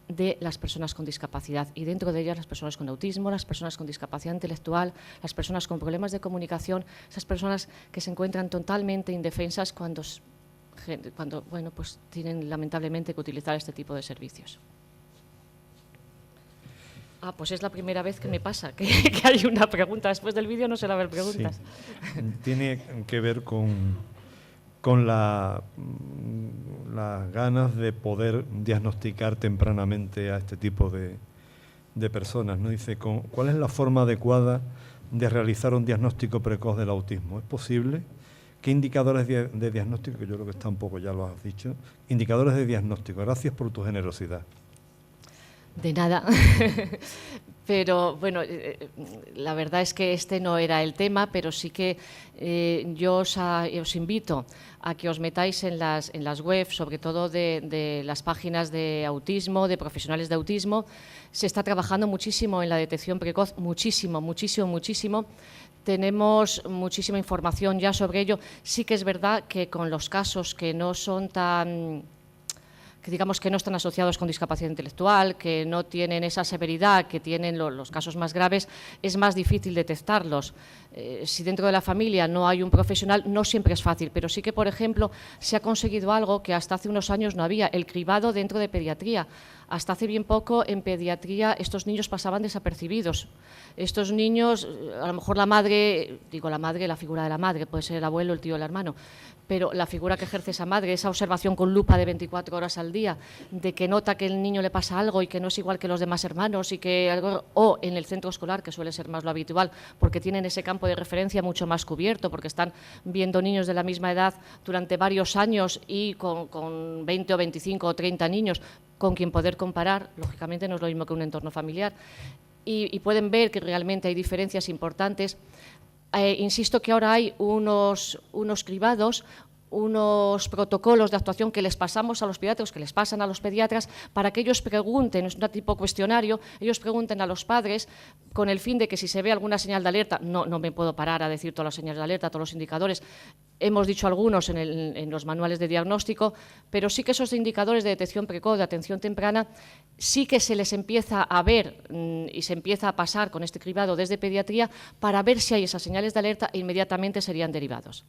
de las personas con discapacidad, y dentro de ellas las personas con autismo, las personas con discapacidad intelectual, las personas con problemas de comunicación, esas personas que se encuentran totalmente indefensas cuando bueno, pues tienen lamentablemente que utilizar este tipo de servicios. Pues es la primera vez que me pasa, que hay una pregunta. Después del vídeo no suele haber preguntas. Sí. Tiene que ver con las ganas de poder diagnosticar tempranamente a este tipo de personas, ¿no? Dice, ¿cuál es la forma adecuada de realizar un diagnóstico precoz del autismo? ¿Es posible? ¿Qué indicadores de diagnóstico? Que yo creo que está un poco, ya lo has dicho. Indicadores de diagnóstico. Gracias por tu generosidad. De nada. Pero bueno, la verdad es que este no era el tema, pero sí que yo os invito a que os metáis en las webs, sobre todo de las páginas de autismo, de profesionales de autismo. Se está trabajando muchísimo en la detección precoz, muchísimo. Tenemos muchísima información ya sobre ello. Sí que es verdad que con los casos que no son tan... que digamos que no están asociados con discapacidad intelectual, que no tienen esa severidad que tienen los casos más graves, es más difícil detectarlos. Si dentro de la familia no hay un profesional, no siempre es fácil, pero sí que, por ejemplo, se ha conseguido algo que hasta hace unos años no había, el cribado dentro de pediatría. Hasta hace bien poco en pediatría estos niños pasaban desapercibidos. Estos niños, a lo mejor la madre, la figura de la madre, puede ser el abuelo, el tío, el hermano, pero la figura que ejerce esa madre, esa observación con lupa de 24 horas al día, de que nota que el niño le pasa algo y que no es igual que los demás hermanos, y que algo, o en el centro escolar, que suele ser más lo habitual, porque tienen ese campo de referencia mucho más cubierto, porque están viendo niños de la misma edad durante varios años y con 20 o 25 o 30 niños con quien poder comparar. Lógicamente no es lo mismo que un entorno familiar, y pueden ver que realmente hay diferencias importantes. Insisto que ahora hay unos cribados, unos protocolos de actuación que les pasamos a los pediatras, que les pasan a los pediatras, para que ellos pregunten, es un tipo cuestionario, ellos pregunten a los padres con el fin de que si se ve alguna señal de alerta, no me puedo parar a decir todas las señales de alerta, todos los indicadores, hemos dicho algunos en los manuales de diagnóstico, pero sí que esos indicadores de detección precoz, de atención temprana, sí que se les empieza a ver y se empieza a pasar con este cribado desde pediatría para ver si hay esas señales de alerta e inmediatamente serían derivados.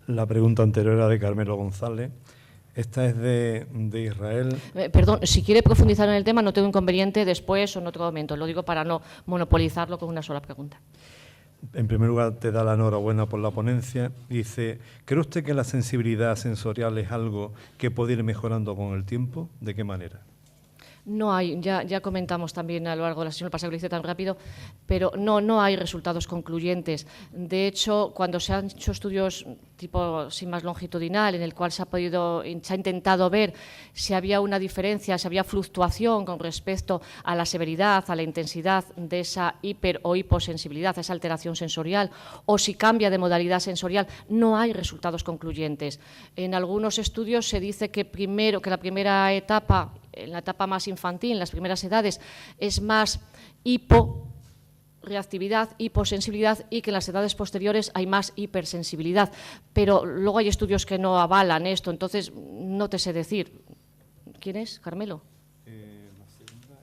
La pregunta anterior era de Carmelo González. Esta es de Israel. Perdón, si quiere profundizar en el tema, no tengo inconveniente después o en otro momento. Lo digo para no monopolizarlo con una sola pregunta. En primer lugar, te da la enhorabuena por la ponencia. Dice, ¿cree usted que la sensibilidad sensorial es algo que puede ir mejorando con el tiempo? ¿De qué manera? No hay, ya comentamos también a lo largo de la sesión pasada, que lo hice tan rápido, pero no hay resultados concluyentes. De hecho, cuando se han hecho estudios tipo sin más longitudinal, en el cual se ha intentado ver si había una diferencia, si había fluctuación con respecto a la severidad, a la intensidad de esa hiper o hiposensibilidad, a esa alteración sensorial, o si cambia de modalidad sensorial, no hay resultados concluyentes. En algunos estudios se dice que la primera etapa, en la etapa más infantil, en las primeras edades, es más hiporreactividad, hiposensibilidad, y que en las edades posteriores hay más hipersensibilidad. Pero luego hay estudios que no avalan esto, entonces no te sé decir. ¿Quién es? ¿Carmelo? La segunda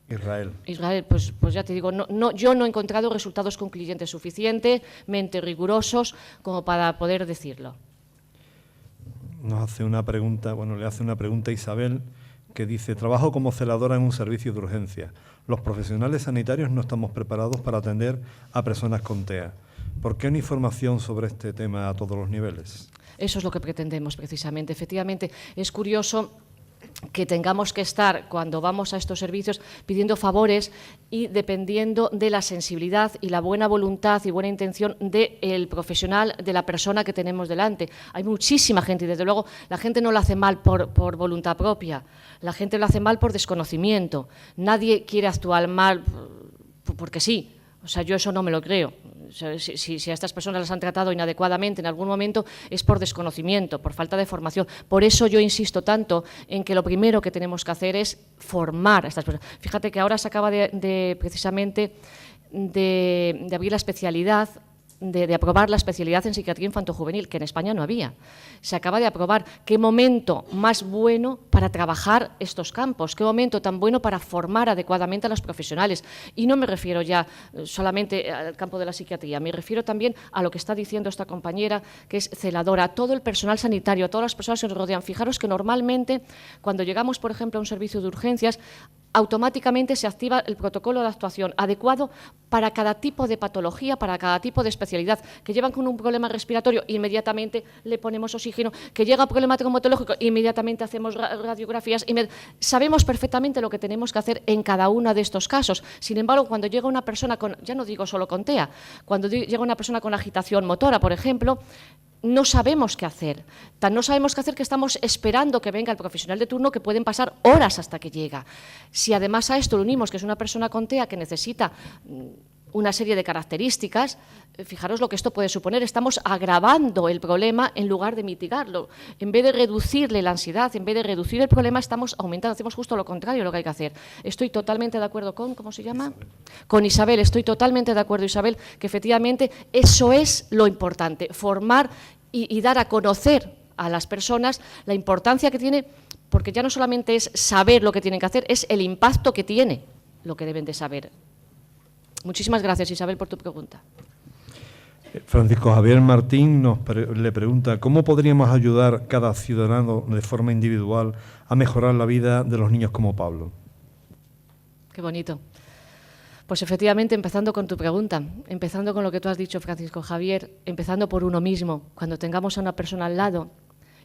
era Israel, pues ya te digo, yo no he encontrado resultados concluyentes suficientemente rigurosos como para poder decirlo. Nos hace una pregunta, le hace una pregunta a Isabel, que dice: trabajo como celadora en un servicio de urgencia. Los profesionales sanitarios no estamos preparados para atender a personas con TEA. ¿Por qué no hay información sobre este tema a todos los niveles? Eso es lo que pretendemos, precisamente. Efectivamente, es curioso que tengamos que estar, cuando vamos a estos servicios, pidiendo favores y dependiendo de la sensibilidad y la buena voluntad y buena intención del profesional, de la persona que tenemos delante. Hay muchísima gente y, desde luego, la gente no lo hace mal por voluntad propia, la gente lo hace mal por desconocimiento. Nadie quiere actuar mal porque sí. O sea, yo eso no me lo creo. O sea, si a estas personas las han tratado inadecuadamente en algún momento, es por desconocimiento, por falta de formación. Por eso yo insisto tanto en que lo primero que tenemos que hacer es formar a estas personas. Fíjate que ahora se acaba precisamente de abrir la especialidad, de aprobar la especialidad en psiquiatría infantojuvenil, que en España no había. Se acaba de aprobar. Qué momento más bueno para trabajar estos campos, qué momento tan bueno para formar adecuadamente a los profesionales. Y no me refiero ya solamente al campo de la psiquiatría, me refiero también a lo que está diciendo esta compañera, que es celadora, a todo el personal sanitario, a todas las personas que nos rodean. Fijaros que normalmente, cuando llegamos, por ejemplo, a un servicio de urgencias, automáticamente se activa el protocolo de actuación adecuado para cada tipo de patología, para cada tipo de especialidad. Que llevan con un problema respiratorio, inmediatamente le ponemos oxígeno. Que llega un problema traumatológico, inmediatamente hacemos radiografías. Sabemos perfectamente lo que tenemos que hacer en cada uno de estos casos. Sin embargo, cuando llega una persona con, ya no digo solo con TEA, cuando llega una persona con agitación motora, por ejemplo, no sabemos qué hacer. No sabemos qué hacer, que estamos esperando que venga el profesional de turno, que pueden pasar horas hasta que llega. Si además a esto lo unimos que es una persona con TEA que necesita una serie de características, fijaros lo que esto puede suponer. Estamos agravando el problema en lugar de mitigarlo. En vez de reducirle la ansiedad, en vez de reducir el problema, estamos aumentando. Hacemos justo lo contrario de lo que hay que hacer. Estoy totalmente de acuerdo con, ¿cómo se llama? Con Isabel. Estoy totalmente de acuerdo, Isabel, que efectivamente eso es lo importante, formar y dar a conocer a las personas la importancia que tiene, porque ya no solamente es saber lo que tienen que hacer, es el impacto que tiene lo que deben de saber. Muchísimas gracias, Isabel, por tu pregunta. Francisco Javier Martín le pregunta: ¿cómo podríamos ayudar cada ciudadano de forma individual a mejorar la vida de los niños como Pablo? Qué bonito. Pues efectivamente, empezando con tu pregunta, empezando con lo que tú has dicho, Francisco Javier, empezando por uno mismo. Cuando tengamos a una persona al lado,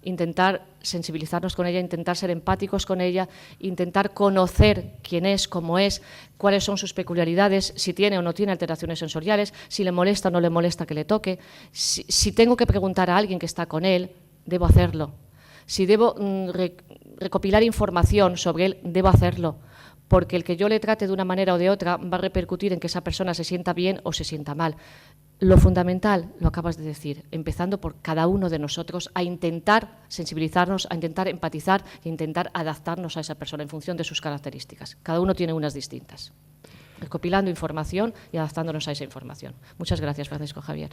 intentar sensibilizarnos con ella, intentar ser empáticos con ella, intentar conocer quién es, cómo es, cuáles son sus peculiaridades, si tiene o no tiene alteraciones sensoriales, si le molesta o no le molesta que le toque. Si tengo que preguntar a alguien que está con él, debo hacerlo. Si debo recopilar información sobre él, debo hacerlo. Porque el que yo le trate de una manera o de otra va a repercutir en que esa persona se sienta bien o se sienta mal. Lo fundamental, lo acabas de decir, empezando por cada uno de nosotros a intentar sensibilizarnos, a intentar empatizar e intentar adaptarnos a esa persona en función de sus características. Cada uno tiene unas distintas. Recopilando información y adaptándonos a esa información. Muchas gracias, Francisco Javier.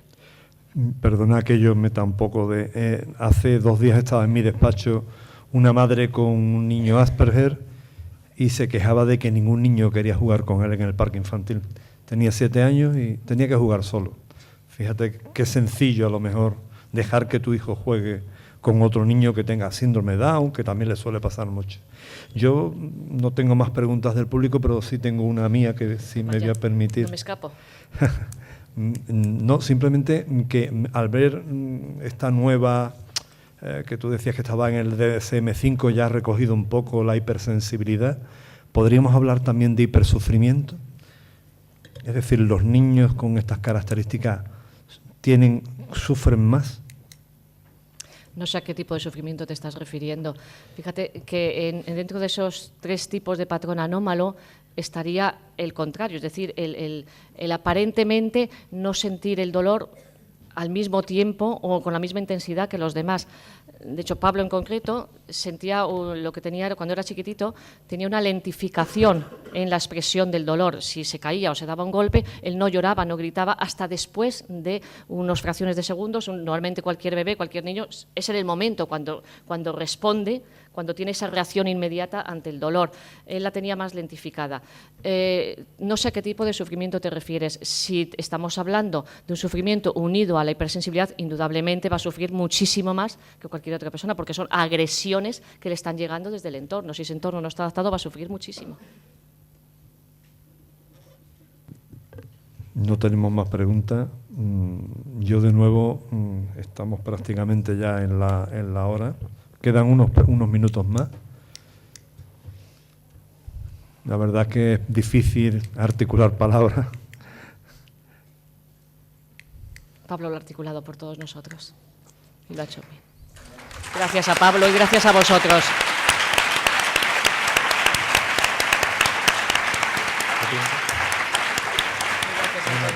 Perdona que yo meta un poco de... hace 2 días estaba en mi despacho una madre con un niño Asperger y se quejaba de que ningún niño quería jugar con él en el parque infantil. Tenía 7 años y tenía que jugar solo. Fíjate qué sencillo a lo mejor dejar que tu hijo juegue con otro niño que tenga síndrome de Down, que también le suele pasar mucho. Yo no tengo más preguntas del público, pero sí tengo una mía que sí me voy a permitir. No me escapo. No, simplemente que al ver esta nueva que tú decías que estaba en el DSM-5, ya ha recogido un poco la hipersensibilidad. ¿Podríamos hablar también de hipersufrimiento? Es decir, los niños con estas características sufren más. No sé a qué tipo de sufrimiento te estás refiriendo. Fíjate que dentro de esos 3 tipos de patrón anómalo estaría el contrario, es decir, el aparentemente no sentir el dolor al mismo tiempo o con la misma intensidad que los demás. De hecho, Pablo en concreto sentía lo que tenía cuando era chiquitito, tenía una lentificación en la expresión del dolor. Si se caía o se daba un golpe, él no lloraba, no gritaba hasta después de unas fracciones de segundos. Normalmente cualquier bebé, cualquier niño, es en el momento cuando responde, cuando tiene esa reacción inmediata ante el dolor. Él la tenía más lentificada. No sé a qué tipo de sufrimiento te refieres. Si estamos hablando de un sufrimiento unido a la hipersensibilidad, indudablemente va a sufrir muchísimo más que cualquier otra persona, porque son agresiones que le están llegando desde el entorno. Si ese entorno no está adaptado, va a sufrir muchísimo. No tenemos más preguntas. Yo de nuevo, estamos prácticamente ya en la hora. Quedan unos minutos más. La verdad que es difícil articular palabras. Pablo lo ha articulado por todos nosotros y lo ha hecho bien. Gracias a Pablo y gracias a vosotros. Una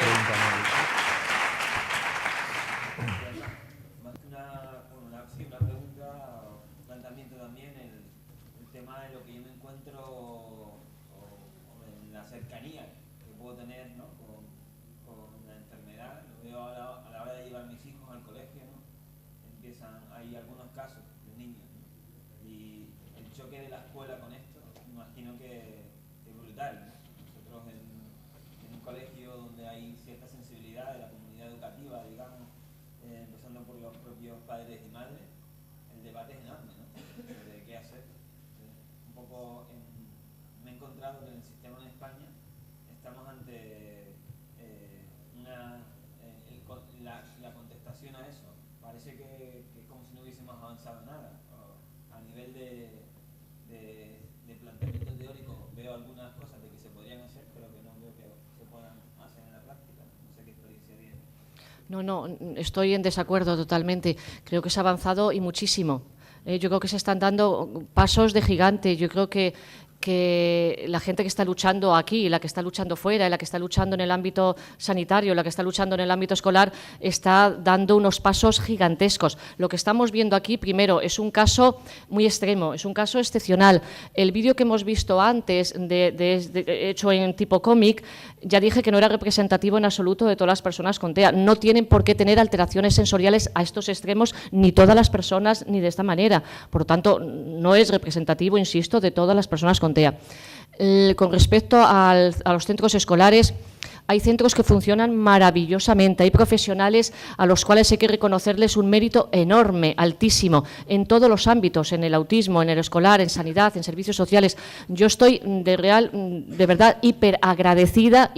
pregunta, un planteamiento también, el tema de lo que yo me encuentro o en la cercanía que puedo tener, ¿no? con la enfermedad. Lo veo a la hora de llevar a mis hijos al colegio, ¿no? Hay algunos casos de niños, ¿no? Y el choque de la escuela con esto, me imagino que es brutal, ¿no? Nosotros en un colegio donde hay cierta sensibilidad de la comunidad educativa, digamos, empezando por los propios padres y madres, el debate es enorme, ¿no? De qué hacer. Un poco me he encontrado que en el sistema en España estamos ante la contestación a eso. Parece que es como si no hubiésemos avanzado nada. A nivel de planteamiento teórico veo algunas cosas de que se podrían hacer, pero que no veo que se puedan hacer en la práctica. No sé qué experiencia tiene. No, estoy en desacuerdo totalmente. Creo que se ha avanzado y muchísimo. Yo creo que se están dando pasos de gigante. Yo creo que la gente que está luchando aquí, la que está luchando fuera, la que está luchando en el ámbito sanitario, la que está luchando en el ámbito escolar, está dando unos pasos gigantescos. Lo que estamos viendo aquí, primero, es un caso muy extremo, es un caso excepcional. El vídeo que hemos visto antes, hecho en tipo cómic, ya dije que no era representativo en absoluto de todas las personas con TEA. No tienen por qué tener alteraciones sensoriales a estos extremos ni todas las personas ni de esta manera. Por lo tanto, no es representativo, insisto, de todas las personas con TEA. Con respecto a los centros escolares, hay centros que funcionan maravillosamente, hay profesionales a los cuales hay que reconocerles un mérito enorme, altísimo, en todos los ámbitos, en el autismo, en el escolar, en sanidad, en servicios sociales. Yo estoy de verdad hiper agradecida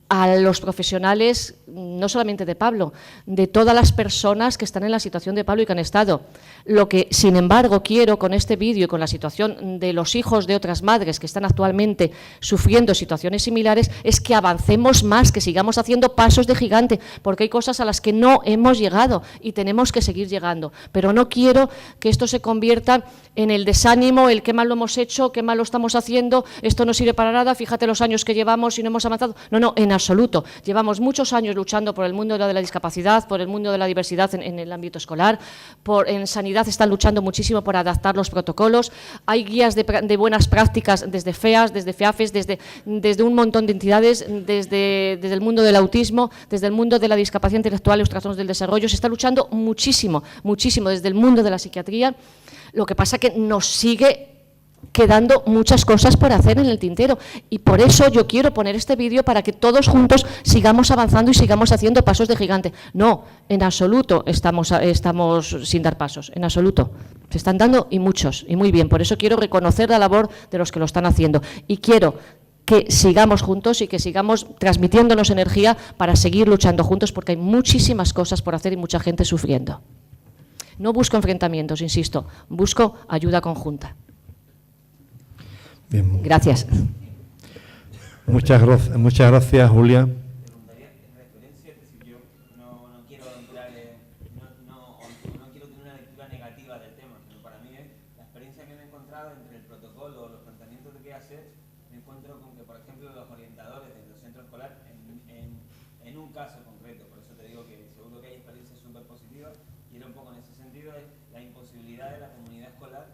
a los profesionales, no solamente de Pablo, de todas las personas que están en la situación de Pablo y que han estado. Lo que, sin embargo, quiero con este vídeo y con la situación de los hijos de otras madres que están actualmente sufriendo situaciones similares, es que avancemos más, que sigamos haciendo pasos de gigante, porque hay cosas a las que no hemos llegado y tenemos que seguir llegando. Pero no quiero que esto se convierta en el desánimo, el qué mal lo hemos hecho, qué mal lo estamos haciendo, esto no sirve para nada, fíjate los años que llevamos y no hemos avanzado. No, en absoluto. Llevamos muchos años luchando por el mundo de la discapacidad, por el mundo de la diversidad en el ámbito escolar, en sanidad están luchando muchísimo por adaptar los protocolos, hay guías de buenas prácticas desde FEAS, desde FEAFES, desde un montón de entidades, desde el mundo del autismo, desde el mundo de la discapacidad intelectual y los trastornos del desarrollo, se está luchando muchísimo desde el mundo de la psiquiatría. Lo que pasa es que nos sigue quedando muchas cosas por hacer en el tintero y por eso yo quiero poner este vídeo para que todos juntos sigamos avanzando y sigamos haciendo pasos de gigante. No, en absoluto estamos sin dar pasos, en absoluto. Se están dando y muchos, y muy bien. Por eso quiero reconocer la labor de los que lo están haciendo y quiero que sigamos juntos y que sigamos transmitiéndonos energía para seguir luchando juntos porque hay muchísimas cosas por hacer y mucha gente sufriendo. No busco enfrentamientos, insisto, busco ayuda conjunta. Bien. Gracias. Muchas gracias, Julia. Preguntaría, en la experiencia, es decir, yo no quiero entrar no quiero tener una lectura negativa del tema, pero para mí es la experiencia que me he encontrado entre el protocolo o los planteamientos de qué hacer. Me encuentro con que, por ejemplo, los orientadores de los centros escolares, en un caso concreto, por eso te digo que seguro que hay experiencias súper positivas, y era un poco en ese sentido de la imposibilidad de la comunidad escolar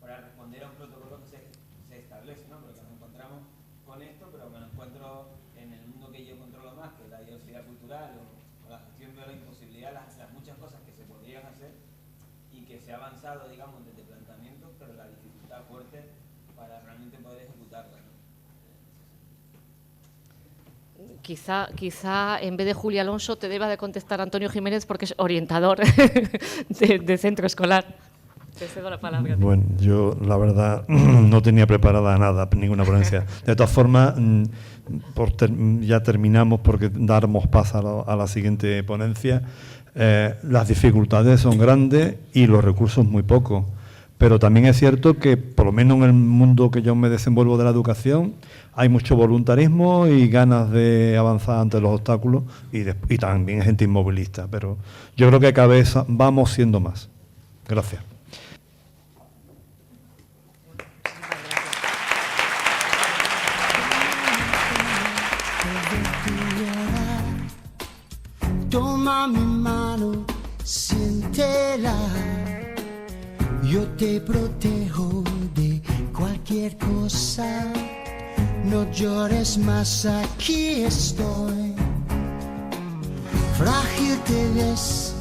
para responder a un protocolo que se establece, ¿no? Porque nos encontramos con esto, pero me lo encuentro en el mundo que yo controlo más, que es la diversidad cultural o la gestión, veo la imposibilidad, las muchas cosas que se podrían hacer y que se ha avanzado, digamos, desde planteamientos, pero la dificultad fuerte para realmente poder ejecutarla, ¿no? Quizá en vez de Julia Alonso te deba de contestar Antonio Jiménez porque es orientador de centro escolar. Te cedo la palabra. Bueno, yo la verdad no tenía preparada nada, ninguna ponencia. De todas formas, ya terminamos porque damos paso a la siguiente ponencia. Las dificultades son grandes y los recursos muy pocos. Pero también es cierto que, por lo menos en el mundo que yo me desenvuelvo de la educación, hay mucho voluntarismo y ganas de avanzar ante los obstáculos y también gente inmovilista. Pero yo creo que cada vez vamos siendo más. Gracias. Toma mi mano, siéntela. Yo te protejo de cualquier cosa. No llores más, aquí estoy. Frágil te ves,